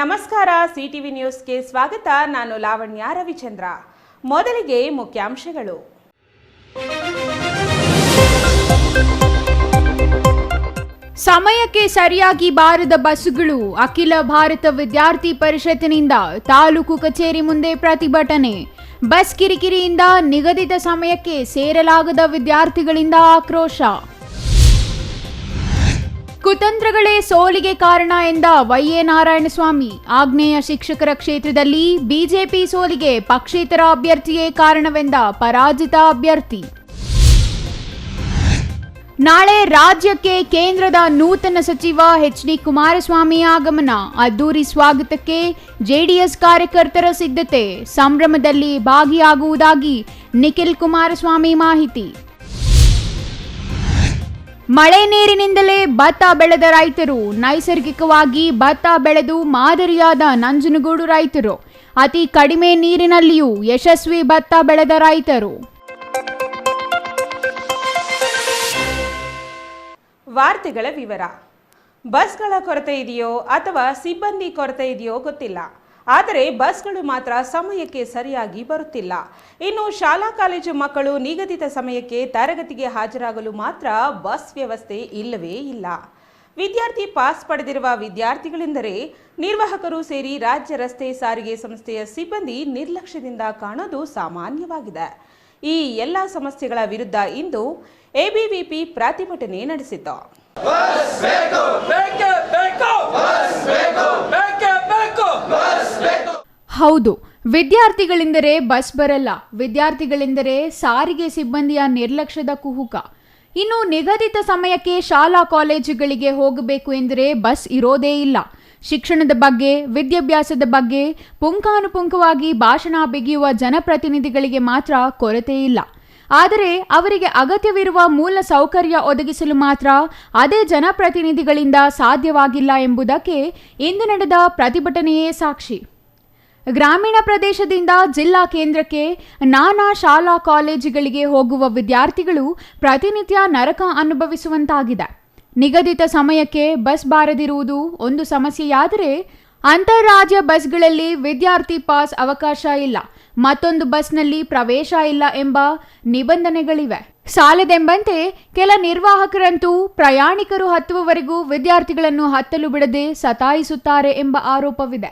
ನಮಸ್ಕಾರ, ಸಿಟಿವಿ ನ್ಯೂಸ್ಗೆ ಸ್ವಾಗತ. ನಾನು ಲಾವಣ್ಯ ರವಿಚಂದ್ರ. ಮೊದಲಿಗೆ ಮುಖ್ಯಾಂಶಗಳು. ಸಮಯಕ್ಕೆ ಸರಿಯಾಗಿ ಬಾರದ ಬಸ್ಸುಗಳು. ಅಖಿಲ ಭಾರತ ವಿದ್ಯಾರ್ಥಿ ಪರಿಷತ್ತಿನಿಂದ ತಾಲೂಕು ಕಚೇರಿ ಮುಂದೆ ಪ್ರತಿಭಟನೆ. ಬಸ್ ಕಿರಿಕಿರಿಯಿಂದ ನಿಗದಿತ ಸಮಯಕ್ಕೆ ಸೇರಲಾಗದ ವಿದ್ಯಾರ್ಥಿಗಳಿಂದ ಆಕ್ರೋಶ. ಕುತಂತ್ರಗಳೇ ಸೋಲಿಗೆ ಕಾರಣ ಎಂದ ವೈ.ಎ. ನಾರಾಯಣಸ್ವಾಮಿ. ಆಗ್ನೇಯ ಶಿಕ್ಷಕರ ಕ್ಷೇತ್ರದಲ್ಲಿ ಬಿಜೆಪಿ ಸೋಲಿಗೆ ಪಕ್ಷೇತರ ಅಭ್ಯರ್ಥಿಯೇ ಕಾರಣವೆಂದ ಪರಾಜಿತ ಅಭ್ಯರ್ಥಿ. ನಾಳೆ ರಾಜ್ಯಕ್ಕೆ ಕೇಂದ್ರದ ನೂತನ ಸಚಿವ ಎಚ್.ಡಿ. ಕುಮಾರಸ್ವಾಮಿ ಆಗಮನ. ಅದ್ದೂರಿ ಸ್ವಾಗತಕ್ಕೆ ಜೆಡಿಎಸ್ ಕಾರ್ಯಕರ್ತರ ಸಿದ್ಧತೆ. ಸಂಭ್ರಮದಲ್ಲಿ ಭಾಗಿಯಾಗುವುದಾಗಿ ನಿಖಿಲ್ ಕುಮಾರಸ್ವಾಮಿ ಮಾಹಿತಿ. ಮಳೆ ನೀರಿನಿಂದಲೇ ಭತ್ತ ಬೆಳೆದ ರೈತರು. ನೈಸರ್ಗಿಕವಾಗಿ ಭತ್ತ ಬೆಳೆದು ಮಾದರಿಯಾದ ನಂಜನಗೂಡು ರೈತರು. ಅತಿ ಕಡಿಮೆ ನೀರಿನಲ್ಲಿಯೂ ಯಶಸ್ವಿ ಭತ್ತ ಬೆಳೆದ ರೈತರು. ವಾರ್ತೆಗಳ ವಿವರ. ಬಸ್ಗಳ ಕೊರತೆ ಇದೆಯೋ ಅಥವಾ ಸಿಬ್ಬಂದಿ ಕೊರತೆ ಇದೆಯೋ ಗೊತ್ತಿಲ್ಲ, ಆದರೆ ಬಸ್ಗಳು ಮಾತ್ರ ಸಮಯಕ್ಕೆ ಸರಿಯಾಗಿ ಬರುತ್ತಿಲ್ಲ. ಇನ್ನು ಶಾಲಾ ಕಾಲೇಜು ಮಕ್ಕಳು ನಿಗದಿತ ಸಮಯಕ್ಕೆ ತರಗತಿಗೆ ಹಾಜರಾಗಲು ಮಾತ್ರ ಬಸ್ ವ್ಯವಸ್ಥೆ ಇಲ್ಲವೇ ಇಲ್ಲ. ವಿದ್ಯಾರ್ಥಿ ಪಾಸ್ ಪಡೆದಿರುವ ವಿದ್ಯಾರ್ಥಿಗಳೆಂದರೆ ನಿರ್ವಾಹಕರು ಸೇರಿ ರಾಜ್ಯ ರಸ್ತೆ ಸಾರಿಗೆ ಸಂಸ್ಥೆಯ ಸಿಬ್ಬಂದಿ ನಿರ್ಲಕ್ಷ್ಯದಿಂದ ಕಾಣೋದು ಸಾಮಾನ್ಯವಾಗಿದೆ. ಈ ಎಲ್ಲ ಸಮಸ್ಯೆಗಳ ವಿರುದ್ಧ ಇಂದು ಎಬಿವಿಪಿ ಪ್ರತಿಭಟನೆ ನಡೆಸಿತು. ಹೌದು, ವಿದ್ಯಾರ್ಥಿಗಳೆಂದರೆ ಬಸ್ ಬರಲ್ಲ, ವಿದ್ಯಾರ್ಥಿಗಳೆಂದರೆ ಸಾರಿಗೆ ಸಿಬ್ಬಂದಿಯ ನಿರ್ಲಕ್ಷ್ಯದ ಕುಹುಕ. ಇನ್ನು ನಿಗದಿತ ಸಮಯಕ್ಕೆ ಶಾಲಾ ಕಾಲೇಜುಗಳಿಗೆ ಹೋಗಬೇಕು ಎಂದರೆ ಬಸ್ ಇರೋದೇ ಇಲ್ಲ. ಶಿಕ್ಷಣದ ಬಗ್ಗೆ, ವಿದ್ಯಾಭ್ಯಾಸದ ಬಗ್ಗೆ ಪುಂಖಾನುಪುಂಖವಾಗಿ ಭಾಷಣ ಬಿಗಿಯುವ ಜನಪ್ರತಿನಿಧಿಗಳಿಗೆ ಮಾತ್ರ ಕೊರತೆ ಇಲ್ಲ. ಆದರೆ ಅವರಿಗೆ ಅಗತ್ಯವಿರುವ ಮೂಲ ಸೌಕರ್ಯ ಒದಗಿಸಲು ಮಾತ್ರ ಅದೇ ಜನಪ್ರತಿನಿಧಿಗಳಿಂದ ಸಾಧ್ಯವಾಗಿಲ್ಲ ಎಂಬುದಕ್ಕೆ ಇಂದು ನಡೆದ ಪ್ರತಿಭಟನೆಯೇ ಸಾಕ್ಷಿ. ಗ್ರಾಮೀಣ ಪ್ರದೇಶದಿಂದ ಜಿಲ್ಲಾ ಕೇಂದ್ರಕ್ಕೆ ನಾನಾ ಶಾಲಾ ಕಾಲೇಜುಗಳಿಗೆ ಹೋಗುವ ವಿದ್ಯಾರ್ಥಿಗಳು ಪ್ರತಿನಿತ್ಯ ನರಕ ಅನುಭವಿಸುವಂತಾಗಿದೆ. ನಿಗದಿತ ಸಮಯಕ್ಕೆ ಬಸ್ ಬಾರದಿರುವುದು ಒಂದು ಸಮಸ್ಯೆಯಾದರೆ, ಅಂತಾರಾಜ್ಯ ಬಸ್ಗಳಲ್ಲಿ ವಿದ್ಯಾರ್ಥಿ ಪಾಸ್ ಅವಕಾಶ ಇಲ್ಲ, ಮತ್ತೊಂದು ಬಸ್ನಲ್ಲಿ ಪ್ರವೇಶ ಇಲ್ಲ ಎಂಬ ನಿಬಂಧನೆಗಳಿವೆ. ಸಾಲದೆಂಬಂತೆ ಕೆಲ ನಿರ್ವಾಹಕರಂತೂ ಪ್ರಯಾಣಿಕರು ಹತ್ತುವವರೆಗೂ ವಿದ್ಯಾರ್ಥಿಗಳನ್ನು ಹತ್ತಲು ಬಿಡದೆ ಸತಾಯಿಸುತ್ತಾರೆ ಎಂಬ ಆರೋಪವಿದೆ.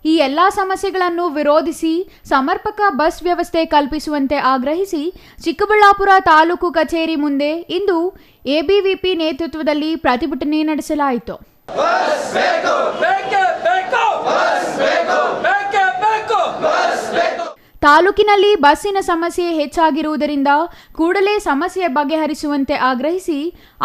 ಈ ಎಲ್ಲ ಸಮಸ್ಯೆಗಳನ್ನು ವಿರೋಧಿಸಿ ಸಮರ್ಪಕ ಬಸ್ ವ್ಯವಸ್ಥೆ ಕಲ್ಪಿಸುವಂತೆ ಆಗ್ರಹಿಸಿ ಚಿಕ್ಕಬಳ್ಳಾಪುರ ತಾಲೂಕು ಕಚೇರಿ ಮುಂದೆ ಇಂದು ಎಬಿವಿಪಿ ನೇತೃತ್ವದಲ್ಲಿ ಪ್ರತಿಭಟನೆ ನಡೆಸಲಾಯಿತು. ತಾಲೂಕಿನಲ್ಲಿ ಬಸ್ಸಿನ ಸಮಸ್ಯೆ ಹೆಚ್ಚಾಗಿರುವುದರಿಂದ ಕೂಡಲೇ ಸಮಸ್ಯೆ ಬಗೆಹರಿಸುವಂತೆ ಆಗ್ರಹಿಸಿ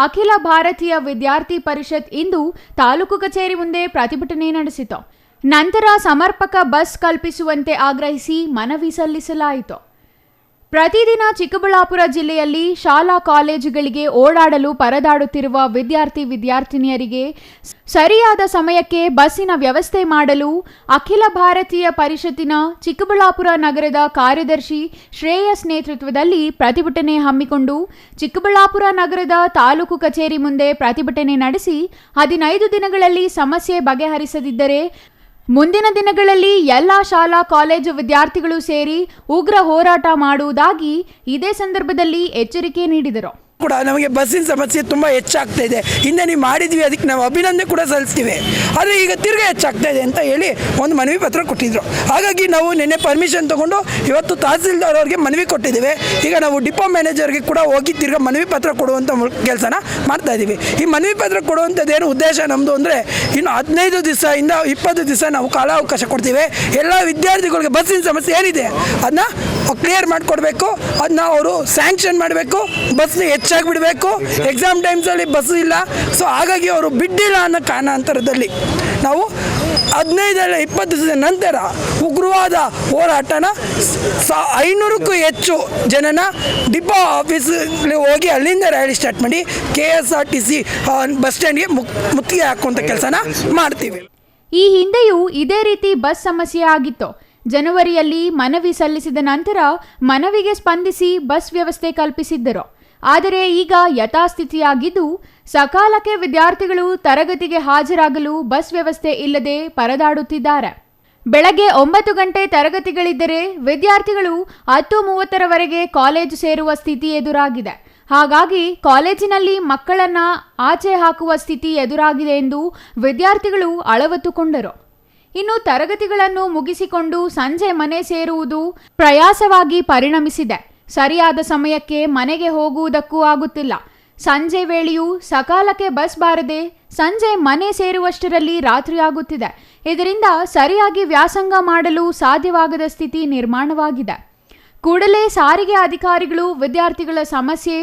ಅಖಿಲ ಭಾರತೀಯ ವಿದ್ಯಾರ್ಥಿ ಪರಿಷತ್ ಇಂದು ತಾಲೂಕು ಕಚೇರಿ ಮುಂದೆ ಪ್ರತಿಭಟನೆ ನಡೆಸಿತು. ನಂತರ ಸಮರ್ಪಕ ಬಸ್ ಕಲ್ಪಿಸುವಂತೆ ಆಗ್ರಹಿಸಿ ಮನವಿ ಸಲ್ಲಿಸಲಾಯಿತು. ಪ್ರತಿದಿನ ಚಿಕ್ಕಬಳ್ಳಾಪುರ ಜಿಲ್ಲೆಯಲ್ಲಿ ಶಾಲಾ ಕಾಲೇಜುಗಳಿಗೆ ಓಡಾಡಲು ಪರದಾಡುತ್ತಿರುವ ವಿದ್ಯಾರ್ಥಿನಿಯರಿಗೆ ಸರಿಯಾದ ಸಮಯಕ್ಕೆ ಬಸ್ಸಿನ ವ್ಯವಸ್ಥೆ ಮಾಡಲು ಅಖಿಲ ಭಾರತೀಯ ಪರಿಷತ್ತಿನ ಚಿಕ್ಕಬಳ್ಳಾಪುರ ನಗರದ ಕಾರ್ಯದರ್ಶಿ ಶ್ರೇಯಸ್ ನೇತೃತ್ವದಲ್ಲಿ ಪ್ರತಿಭಟನೆ ಹಮ್ಮಿಕೊಂಡು ಚಿಕ್ಕಬಳ್ಳಾಪುರ ನಗರದ ತಾಲೂಕು ಕಚೇರಿ ಮುಂದೆ ಪ್ರತಿಭಟನೆ ನಡೆಸಿ 15 ದಿನಗಳಲ್ಲಿ ಸಮಸ್ಯೆ ಬಗೆಹರಿಸದಿದ್ದರೆ ಮುಂದಿನ ದಿನಗಳಲ್ಲಿ ಎಲ್ಲ ಶಾಲಾ ಕಾಲೇಜು ವಿದ್ಯಾರ್ಥಿಗಳು ಸೇರಿ ಉಗ್ರ ಹೋರಾಟ ಮಾಡುವುದಾಗಿ ಇದೇ ಸಂದರ್ಭದಲ್ಲಿ ಎಚ್ಚರಿಕೆ ನೀಡಿದರು. ಕೂಡ ನಮಗೆ ಬಸ್ಸಿನ ಸಮಸ್ಯೆ ತುಂಬ ಹೆಚ್ಚಾಗ್ತಾ ಇದೆ. ಹಿಂದೆ ನೀವು ಮಾಡಿದ್ವಿ, ಅದಕ್ಕೆ ನಾವು ಅಭಿನಂದನೆ ಕೂಡ ಸಲ್ಲಿಸ್ತೀವಿ. ಆದರೆ ಈಗ ತಿರ್ಗಿ ಹೆಚ್ಚಾಗ್ತಾ ಇದೆ ಅಂತ ಹೇಳಿ ಒಂದು ಮನವಿ ಪತ್ರ ಕೊಟ್ಟಿದ್ರು. ಹಾಗಾಗಿ ನಾವು ನಿನ್ನೆ ಪರ್ಮಿಷನ್ ತೊಗೊಂಡು ಇವತ್ತು ತಹಸೀಲ್ದಾರ್ ಅವ್ರಿಗೆ ಮನವಿ ಕೊಟ್ಟಿದ್ದೀವಿ. ಈಗ ನಾವು ಡಿಪೋ ಮ್ಯಾನೇಜರ್ಗೆ ಕೂಡ ಹೋಗಿ ತಿರ್ಗಿ ಮನವಿ ಪತ್ರ ಕೊಡುವಂಥ ಕೆಲಸನ ಮಾಡ್ತಾ ಇದ್ದೀವಿ. ಈ ಮನವಿ ಪತ್ರ ಕೊಡುವಂಥದ್ದೇನು ಉದ್ದೇಶ ನಮ್ಮದು ಅಂದರೆ, ಇನ್ನು 15 ದಿವಸದಿಂದ 20 ದಿವಸ ನಾವು ಕಾಲಾವಕಾಶ ಕೊಡ್ತೀವಿ. ಎಲ್ಲ ವಿದ್ಯಾರ್ಥಿಗಳಿಗೆ ಬಸ್ಸಿನ ಸಮಸ್ಯೆ ಏನಿದೆ ಅದನ್ನ ಕ್ಲಿಯರ್ ಮಾಡಿಕೊಡ್ಬೇಕು, ಅದನ್ನ ಅವರು ಸ್ಯಾಂಕ್ಷನ್ ಮಾಡಬೇಕು, ಬಸ್ನ ಹೆಚ್ಚಾಗಿ ಬಿಡಬೇಕು. ಎಕ್ಸಾಮ್ ಟೈಮ್ಸಲ್ಲಿ ಬಸ್ ಇಲ್ಲ, ಸೊ ಹಾಗಾಗಿ ಅವರು ಬಿಡ್ಡಿಲ್ಲ ಅನ್ನೋ ಕಾರಣಾಂತರದಲ್ಲಿ ನಾವು 15-20 ದಿವಸದ ನಂತರ ಉಗ್ರವಾದ ಹೋರಾಟನ 500ಕ್ಕೂ ಹೆಚ್ಚು ಜನನ ಡಿಪೋ ಆಫೀಸ್ಗೆ ಹೋಗಿ ಅಲ್ಲಿಂದ ರ್ಯಾಲಿ ಸ್ಟಾರ್ಟ್ ಮಾಡಿ KSRTC ಬಸ್ ಸ್ಟ್ಯಾಂಡ್ಗೆ ಮುತ್ತಿಗೆ ಹಾಕುವಂಥ ಕೆಲಸನ ಮಾಡ್ತೀವಿ. ಈ ಹಿಂದೆಯೂ ಇದೇ ರೀತಿ ಬಸ್ ಸಮಸ್ಯೆ ಆಗಿತ್ತು. ಜನವರಿಯಲ್ಲಿ ಮನವಿ ಸಲ್ಲಿಸಿದ ನಂತರ ಮನವಿಗೆ ಸ್ಪಂದಿಸಿ ಬಸ್ ವ್ಯವಸ್ಥೆ ಕಲ್ಪಿಸಿದ್ದರು. ಆದರೆ ಈಗ ಯಥಾಸ್ಥಿತಿಯಾಗಿದ್ದು ಸಕಾಲಕ್ಕೆ ವಿದ್ಯಾರ್ಥಿಗಳು ತರಗತಿಗೆ ಹಾಜರಾಗಲು ಬಸ್ ವ್ಯವಸ್ಥೆ ಇಲ್ಲದೆ ಪರದಾಡುತ್ತಿದ್ದಾರೆ. ಬೆಳಗ್ಗೆ 9 ಗಂಟೆ ತರಗತಿಗಳಿದ್ದರೆ ವಿದ್ಯಾರ್ಥಿಗಳು 10:30ರವರೆಗೆ ಕಾಲೇಜು ಸೇರುವ ಸ್ಥಿತಿ ಎದುರಾಗಿದೆ. ಹಾಗಾಗಿ ಕಾಲೇಜಿನಲ್ಲಿ ಮಕ್ಕಳನ್ನ ಆಚೆ ಹಾಕುವ ಸ್ಥಿತಿ ಎದುರಾಗಿದೆ ಎಂದು ವಿದ್ಯಾರ್ಥಿಗಳು ಅಳವತ್ತುಕೊಂಡರು. ಇನ್ನು ತರಗತಿಗಳನ್ನು ಮುಗಿಸಿಕೊಂಡು ಸಂಜೆ ಮನೆ ಸೇರುವುದು ಪ್ರಯಾಸವಾಗಿ ಪರಿಣಮಿಸಿದೆ. ಸರಿಯಾದ ಸಮಯಕ್ಕೆ ಮನೆಗೆ ಹೋಗುವುದಕ್ಕೂ ಆಗುತ್ತಿಲ್ಲ. ಸಂಜೆ ವೇಳೆಯೂ ಸಕಾಲಕ್ಕೆ ಬಸ್ ಬಾರದೆ ಸಂಜೆ ಮನೆ ಸೇರುವಷ್ಟರಲ್ಲಿ ರಾತ್ರಿಯಾಗುತ್ತಿದೆ. ಇದರಿಂದ ಸರಿಯಾಗಿ ವ್ಯಾಸಂಗ ಮಾಡಲು ಸಾಧ್ಯವಾಗದ ಸ್ಥಿತಿ ನಿರ್ಮಾಣವಾಗಿದೆ. ಕೂಡಲೇ ಸಾರಿಗೆ ಅಧಿಕಾರಿಗಳು ವಿದ್ಯಾರ್ಥಿಗಳ ಸಮಸ್ಯೆ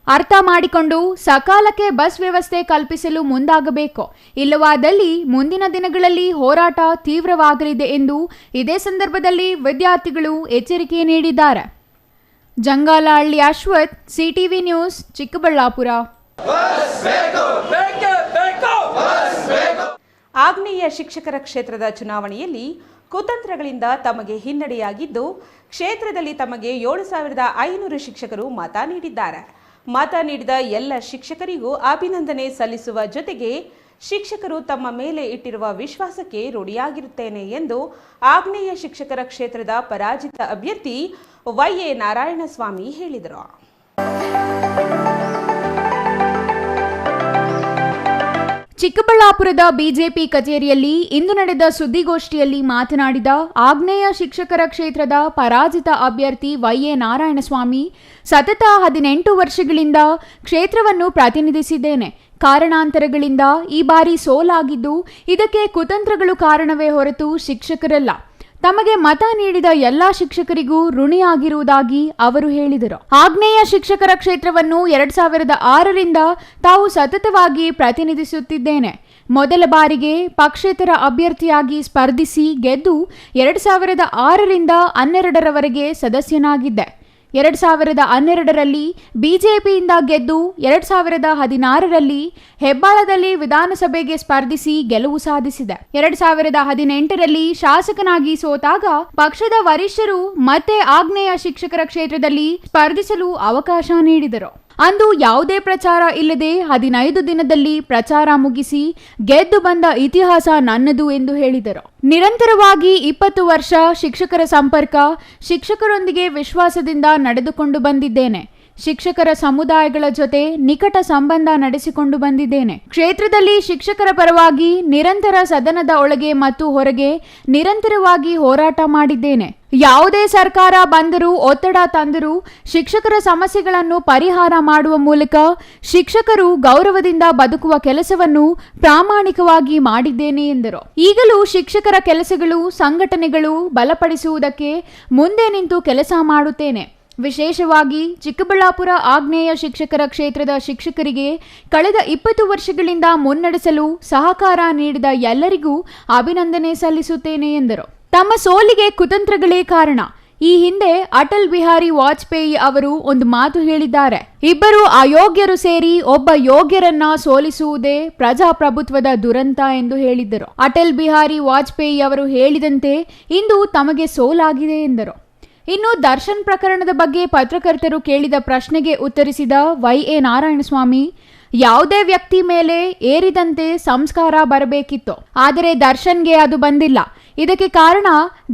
ಅರ್ಥ ಮಾಡಿಕೊಂಡು ಸಕಾಲಕ್ಕೆ ಬಸ್ ವ್ಯವಸ್ಥೆ ಕಲ್ಪಿಸಲು ಮುಂದಾಗಬೇಕು. ಇಲ್ಲವಾದಲ್ಲಿ ಮುಂದಿನ ದಿನಗಳಲ್ಲಿ ಹೋರಾಟ ತೀವ್ರವಾಗಲಿದೆ ಎಂದು ಇದೇ ಸಂದರ್ಭದಲ್ಲಿ ವಿದ್ಯಾರ್ಥಿಗಳು ಎಚ್ಚರಿಕೆ ನೀಡಿದ್ದಾರೆ. Jangalahalli Ashwath, CTV news, Chikkaballapur. ಆಗ್ನೇಯ ಶಿಕ್ಷಕರ ಕ್ಷೇತ್ರದ ಚುನಾವಣೆಯಲ್ಲಿ ಕುತಂತ್ರಗಳಿಂದ ತಮಗೆ ಹಿನ್ನಡೆಯಾಗಿದ್ದು, ಕ್ಷೇತ್ರದಲ್ಲಿ ತಮಗೆ 7,500 ಶಿಕ್ಷಕರು ಮತ ನೀಡಿದ್ದಾರೆ. ಮತ ನೀಡಿದ ಎಲ್ಲ ಶಿಕ್ಷಕರಿಗೂ ಅಭಿನಂದನೆ ಸಲ್ಲಿಸುವ ಜೊತೆಗೆ ಶಿಕ್ಷಕರು ತಮ್ಮ ಮೇಲೆ ಇಟ್ಟಿರುವ ವಿಶ್ವಾಸಕ್ಕೆ ಋಣಿಯಾಗಿರುತ್ತೇನೆ ಎಂದು ಆಗ್ನೇಯ ಶಿಕ್ಷಕರ ಕ್ಷೇತ್ರದ ಪರಾಜಿತ ಅಭ್ಯರ್ಥಿ ವೈ.ಎ. ನಾರಾಯಣಸ್ವಾಮಿ ಹೇಳಿದರು. ಚಿಕ್ಕಬಳ್ಳಾಪುರದ ಬಿಜೆಪಿ ಕಚೇರಿಯಲ್ಲಿ ಇಂದು ನಡೆದ ಸುದ್ದಿಗೋಷ್ಠಿಯಲ್ಲಿ ಮಾತನಾಡಿದ ಆಗ್ನೇಯ ಶಿಕ್ಷಕರ ಕ್ಷೇತ್ರದ ಪರಾಜಿತ ಅಭ್ಯರ್ಥಿ ವೈ.ಎ. ನಾರಾಯಣಸ್ವಾಮಿ, ಸತತ 18 ವರ್ಷಗಳಿಂದ ಕ್ಷೇತ್ರವನ್ನು ಪ್ರತಿನಿಧಿಸಿದ್ದೇನೆ. ಕಾರಣಾಂತರಗಳಿಂದ ಈ ಬಾರಿ ಸೋಲಾಗಿದ್ದು ಇದಕ್ಕೆ ಕುತಂತ್ರಗಳು ಕಾರಣವೇ ಹೊರತು ಶಿಕ್ಷಕರಲ್ಲ. ತಮಗೆ ಮತ ನೀಡಿದ ಎಲ್ಲಾ ಶಿಕ್ಷಕರಿಗೂ ಋಣಿಯಾಗಿರುವುದಾಗಿ ಅವರು ಹೇಳಿದರು. ಆಗ್ನೇಯ ಶಿಕ್ಷಕರ ಕ್ಷೇತ್ರವನ್ನು 2006ರಿಂದ ತಾವು ಸತತವಾಗಿ ಪ್ರತಿನಿಧಿಸುತ್ತಿದ್ದೇನೆ. ಮೊದಲ ಬಾರಿಗೆ ಪಕ್ಷೇತರ ಅಭ್ಯರ್ಥಿಯಾಗಿ ಸ್ಪರ್ಧಿಸಿ ಗೆದ್ದು 2006ರಿಂದ 12ರವರೆಗೆ ಸದಸ್ಯನಾಗಿದ್ದೆ. 2012ರಲ್ಲಿ ಬಿಜೆಪಿಯಿಂದ ಗೆದ್ದು 2016ರಲ್ಲಿ ಹೆಬ್ಬಾಳದಲ್ಲಿ ವಿಧಾನಸಭೆಗೆ ಸ್ಪರ್ಧಿಸಿ ಗೆಲುವು ಸಾಧಿಸಿದೆ. 2018ರಲ್ಲಿ ಶಾಸಕನಾಗಿ ಸೋತಾಗ ಪಕ್ಷದ ವರಿಷ್ಠರು ಮತ್ತೆ ಆಗ್ನೇಯ ಶಿಕ್ಷಕರ ಕ್ಷೇತ್ರದಲ್ಲಿ ಸ್ಪರ್ಧಿಸಲು ಅವಕಾಶ ನೀಡಿದರು. ಅಂದು ಯಾವುದೇ ಪ್ರಚಾರ ಇಲ್ಲದೆ 15 ದಿನದಲ್ಲಿ ಪ್ರಚಾರ ಮುಗಿಸಿ ಗೆದ್ದು ಬಂದ ಇತಿಹಾಸ ನನ್ನದು ಎಂದು ಹೇಳಿದರು. ನಿರಂತರವಾಗಿ 20 ವರ್ಷ ಶಿಕ್ಷಕರ ಸಂಪರ್ಕ, ಶಿಕ್ಷಕರೊಂದಿಗೆ ವಿಶ್ವಾಸದಿಂದ ನಡೆದುಕೊಂಡು ಬಂದಿದ್ದೇನೆ. ಶಿಕ್ಷಕರ ಸಮುದಾಯಗಳ ಜೊತೆ ನಿಕಟ ಸಂಬಂಧ ನಡೆಸಿಕೊಂಡು ಬಂದಿದ್ದೇನೆ. ಕ್ಷೇತ್ರದಲ್ಲಿ ಶಿಕ್ಷಕರ ಪರವಾಗಿ ನಿರಂತರ ಸದನದ ಒಳಗೆ ಮತ್ತು ಹೊರಗೆ ನಿರಂತರವಾಗಿ ಹೋರಾಟ ಮಾಡಿದ್ದೇನೆ. ಯಾವುದೇ ಸರ್ಕಾರ ಬಂದರೂ ಒತ್ತಡ ತಂದರೂ ಶಿಕ್ಷಕರ ಸಮಸ್ಯೆಗಳನ್ನು ಪರಿಹಾರ ಮಾಡುವ ಮೂಲಕ ಶಿಕ್ಷಕರು ಗೌರವದಿಂದ ಬದುಕುವ ಕೆಲಸವನ್ನು ಪ್ರಾಮಾಣಿಕವಾಗಿ ಮಾಡಿದ್ದೇನೆ ಎಂದರು. ಈಗಲೂ ಶಿಕ್ಷಕರ ಕೆಲಸಗಳು, ಸಂಘಟನೆಗಳು ಬಲಪಡಿಸುವುದಕ್ಕೆ ಮುಂದೆ ನಿಂತು ಕೆಲಸ ಮಾಡುತ್ತೇನೆ. ವಿಶೇಷವಾಗಿ ಚಿಕ್ಕಬಳ್ಳಾಪುರ ಆಗ್ನೇಯ ಶಿಕ್ಷಕರ ಕ್ಷೇತ್ರದ ಶಿಕ್ಷಕರಿಗೆ ಕಳೆದ 20 ವರ್ಷಗಳಿಂದ ಮುನ್ನಡೆಸಲು ಸಹಕಾರ ನೀಡಿದ ಎಲ್ಲರಿಗೂ ಅಭಿನಂದನೆ ಸಲ್ಲಿಸುತ್ತೇನೆ ಎಂದರು. ತಮ್ಮ ಸೋಲಿಗೆ ಕುತಂತ್ರಗಳೇ ಕಾರಣ. ಈ ಹಿಂದೆ ಅಟಲ್ ಬಿಹಾರಿ ವಾಜಪೇಯಿ ಅವರು ಒಂದು ಮಾತು ಹೇಳಿದ್ದಾರೆ, ಇಬ್ಬರು ಅಯೋಗ್ಯರು ಸೇರಿ ಒಬ್ಬ ಯೋಗ್ಯರನ್ನ ಸೋಲಿಸುವುದೇ ಪ್ರಜಾಪ್ರಭುತ್ವದ ದುರಂತ ಎಂದು ಹೇಳಿದ್ದರು. ಅಟಲ್ ಬಿಹಾರಿ ವಾಜಪೇಯಿ ಅವರು ಹೇಳಿದಂತೆ ಇಂದು ತಮಗೆ ಸೋಲಾಗಿದೆ ಎಂದರು. ಇನ್ನು ದರ್ಶನ್ ಪ್ರಕರಣದ ಬಗ್ಗೆ ಪತ್ರಕರ್ತರು ಕೇಳಿದ ಪ್ರಶ್ನೆಗೆ ಉತ್ತರಿಸಿದ ವೈ.ಎ. ನಾರಾಯಣಸ್ವಾಮಿ, ಯಾವುದೇ ವ್ಯಕ್ತಿ ಮೇಲೆ ಏರಿದಂತೆ ಸಂಸ್ಕಾರ ಬರಬೇಕಿತ್ತು, ಆದರೆ ದರ್ಶನ್ಗೆ ಅದು ಬಂದಿಲ್ಲ. ಇದಕ್ಕೆ ಕಾರಣ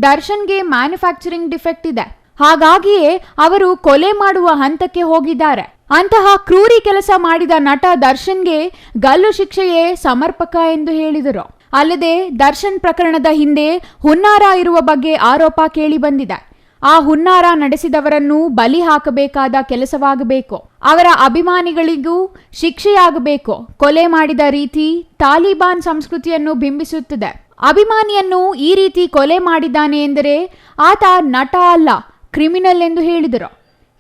ದರ್ಶನ್ಗೆ ಮ್ಯಾನುಫ್ಯಾಕ್ಚರಿಂಗ್ ಡಿಫೆಕ್ಟ್ ಇದೆ. ಹಾಗಾಗಿಯೇ ಅವರು ಕೊಲೆ ಮಾಡುವ ಹಂತಕ್ಕೆ ಹೋಗಿದ್ದಾರೆ. ಅಂತಹ ಕ್ರೂರಿ ಕೆಲಸ ಮಾಡಿದ ನಟ ದರ್ಶನ್ಗೆ ಗಲ್ಲು ಶಿಕ್ಷೆಯೇ ಸಮರ್ಪಕ ಎಂದು ಹೇಳಿದರು. ಅಲ್ಲದೆ ದರ್ಶನ್ ಪ್ರಕರಣದ ಹಿಂದೆ ಹುನ್ನಾರ ಇರುವ ಬಗ್ಗೆ ಆರೋಪ ಕೇಳಿ ಬಂದಿದೆ. ಆ ಹುನ್ನಾರ ನಡೆಸಿದವರನ್ನು ಬಲಿ ಹಾಕಬೇಕಾದ ಕೆಲಸವಾಗಬೇಕು. ಅವರ ಅಭಿಮಾನಿಗಳಿಗೂ ಶಿಕ್ಷೆಯಾಗಬೇಕು. ಕೊಲೆ ಮಾಡಿದ ರೀತಿ ತಾಲಿಬಾನ್ ಸಂಸ್ಕೃತಿಯನ್ನು ಬಿಂಬಿಸುತ್ತದೆ. ಅಭಿಮಾನಿಯನ್ನು ಈ ರೀತಿ ಕೊಲೆ ಮಾಡಿದ್ದಾನೆ ಎಂದರೆ ಆತ ನಟ ಅಲ್ಲ, ಕ್ರಿಮಿನಲ್ ಎಂದು ಹೇಳಿದರು.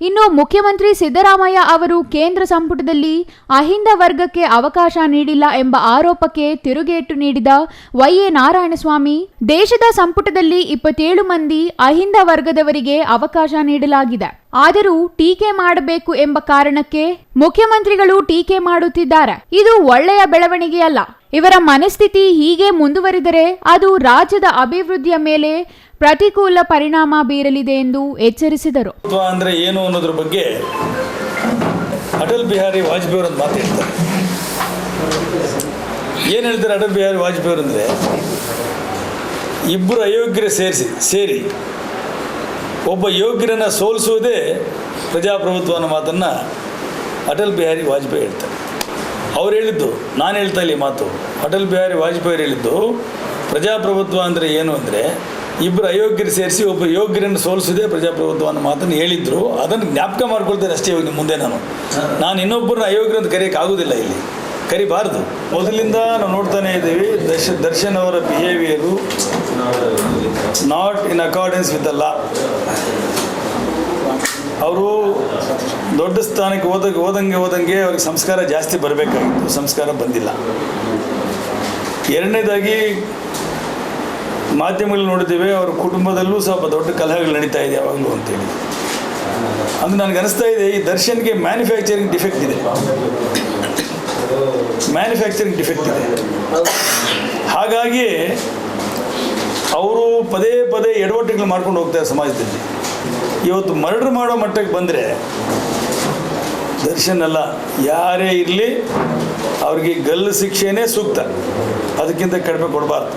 ಇನ್ನು ಮುಖ್ಯಮಂತ್ರಿ ಸಿದ್ದರಾಮಯ್ಯ ಅವರು ಕೇಂದ್ರ ಸಂಪುಟದಲ್ಲಿ ಅಹಿಂದ ವರ್ಗಕ್ಕೆ ಅವಕಾಶ ನೀಡಿಲ್ಲ ಎಂಬ ಆರೋಪಕ್ಕೆ ತಿರುಗೇಟು ನೀಡಿದ ವೈ.ಎ. ನಾರಾಯಣಸ್ವಾಮಿ, ದೇಶದ ಸಂಪುಟದಲ್ಲಿ 27 ಮಂದಿ ಅಹಿಂದ ವರ್ಗದವರಿಗೆ ಅವಕಾಶ ನೀಡಲಾಗಿದೆ. ಆದರೂ ಟೀಕೆ ಮಾಡಬೇಕು ಎಂಬ ಕಾರಣಕ್ಕೆ ಮುಖ್ಯಮಂತ್ರಿಗಳು ಟೀಕೆ ಮಾಡುತ್ತಿದ್ದಾರೆ. ಇದು ಒಳ್ಳೆಯ ಬೆಳವಣಿಗೆಯಲ್ಲ. ಇವರ ಮನಸ್ಥಿತಿ ಹೀಗೆ ಮುಂದುವರಿದರೆ ಅದು ರಾಜ್ಯದ ಅಭಿವೃದ್ಧಿಯ ಮೇಲೆ ಪ್ರತಿಕೂಲ ಪರಿಣಾಮ ಬೀರಲಿದೆ ಎಂದು ಎಚ್ಚರಿಸಿದರು. ಅಂದ್ರೆ ಏನು ಅನ್ನೋದ್ರ ಬಗ್ಗೆ ಅಟಲ್ ಬಿಹಾರಿ ವಾಜಪೇಯಿ ಅವರು ಒಂದು ಮಾತು ಹೇಳ್ತಾರೆ. ಏನು ಹೇಳ್ತಾರೆ ಅಟಲ್ ಬಿಹಾರಿ ವಾಜಪೇಯಿ ಅವರು ಅಂದರೆ, ಇಬ್ಬರು ಅಯೋಗ್ಯರು ಸೇರಿ ಒಬ್ಬ ಯೋಗ್ಯರನ್ನು ಸೋಲಿಸುವುದೇ ಪ್ರಜಾಪ್ರಭುತ್ವ ಅನ್ನೋ ಮಾತನ್ನು ಅಟಲ್ ಬಿಹಾರಿ ವಾಜಪೇಯಿ ಹೇಳ್ತಾರೆ. ಅವ್ರು ಹೇಳಿದ್ದು, ನಾನು ಹೇಳ್ತಾ ಇಲ್ಲ ಈ ಮಾತು, ಅಟಲ್ ಬಿಹಾರಿ ವಾಜಪೇಯಿ ಹೇಳಿದ್ದು ಪ್ರಜಾಪ್ರಭುತ್ವ ಅಂದರೆ ಏನು ಅಂದರೆ ಇಬ್ಬರು ಅಯೋಗ್ಯರು ಸೇರಿಸಿ ಒಬ್ಬ ಯೋಗ್ಯರನ್ನು ಸೋಲಿಸೋದೇ ಪ್ರಜಾಪ್ರಭುತ್ವ ಅನ್ನೋ ಮಾತನ್ನು ಹೇಳಿದ್ರು. ಅದನ್ನು ಜ್ಞಾಪಕ ಮಾಡ್ಕೊಳ್ತೇನೆ ಅಷ್ಟೇ. ಇವಾಗ ಮುಂದೆ ನಾನು ಇನ್ನೊಬ್ಬರನ್ನ ಅಯೋಗ್ಯರು ಅಂತ ಕರೆಯೋಕ್ಕಾಗೋದಿಲ್ಲ, ಇಲ್ಲಿ ಕರಿಬಾರ್ದು. ಮೊದಲಿಂದ ನಾವು ನೋಡ್ತಾನೆ ಇದ್ದೀವಿ, ದರ್ಶನ್ ಅವರ behaviour not in accordance with the law. ಅವರು ದೊಡ್ಡ ಸ್ಥಾನಕ್ಕೆ ಹೋದಂಗೆ ಅವ್ರಿಗೆ ಸಂಸ್ಕಾರ ಜಾಸ್ತಿ ಬರಬೇಕಾಗಿತ್ತು, ಸಂಸ್ಕಾರ ಬಂದಿಲ್ಲ. ಎರಡನೇದಾಗಿ ಮಾಧ್ಯಮಗಳು ನೋಡಿದ್ದೇವೆ, ಅವ್ರ ಕುಟುಂಬದಲ್ಲೂ ಸ್ವಲ್ಪ ದೊಡ್ಡ ಕಲಹಗಳು ನಡೀತಾ ಇದೆ ಯಾವಾಗಲೂ ಅಂತೇಳಿ. ಅಂದರೆ ನನಗೆ ಅನಿಸ್ತಾ ಇದೆ ಈ ದರ್ಶನ್ಗೆ ಮ್ಯಾನುಫ್ಯಾಕ್ಚರಿಂಗ್ ಡಿಫೆಕ್ಟ್ ಇದೆ. ಹಾಗಾಗಿ ಅವರು ಪದೇ ಎಡವಟ್ಟುಗಳು ಮಾಡ್ಕೊಂಡು ಹೋಗ್ತಾರೆ ಸಮಾಜದಲ್ಲಿ. ಇವತ್ತು ಮರ್ಡರ್ ಮಾಡೋ ಮಟ್ಟಕ್ಕೆ ಬಂದರೆ ದರ್ಶನ್ ಅಲ್ಲ, ಯಾರೇ ಇರಲಿ ಅವ್ರಿಗೆ ಗಲ್ಲು ಶಿಕ್ಷೆನೇ ಸೂಕ್ತ, ಅದಕ್ಕಿಂತ ಕಡಿಮೆ ಕೊಡಬಾರ್ದು.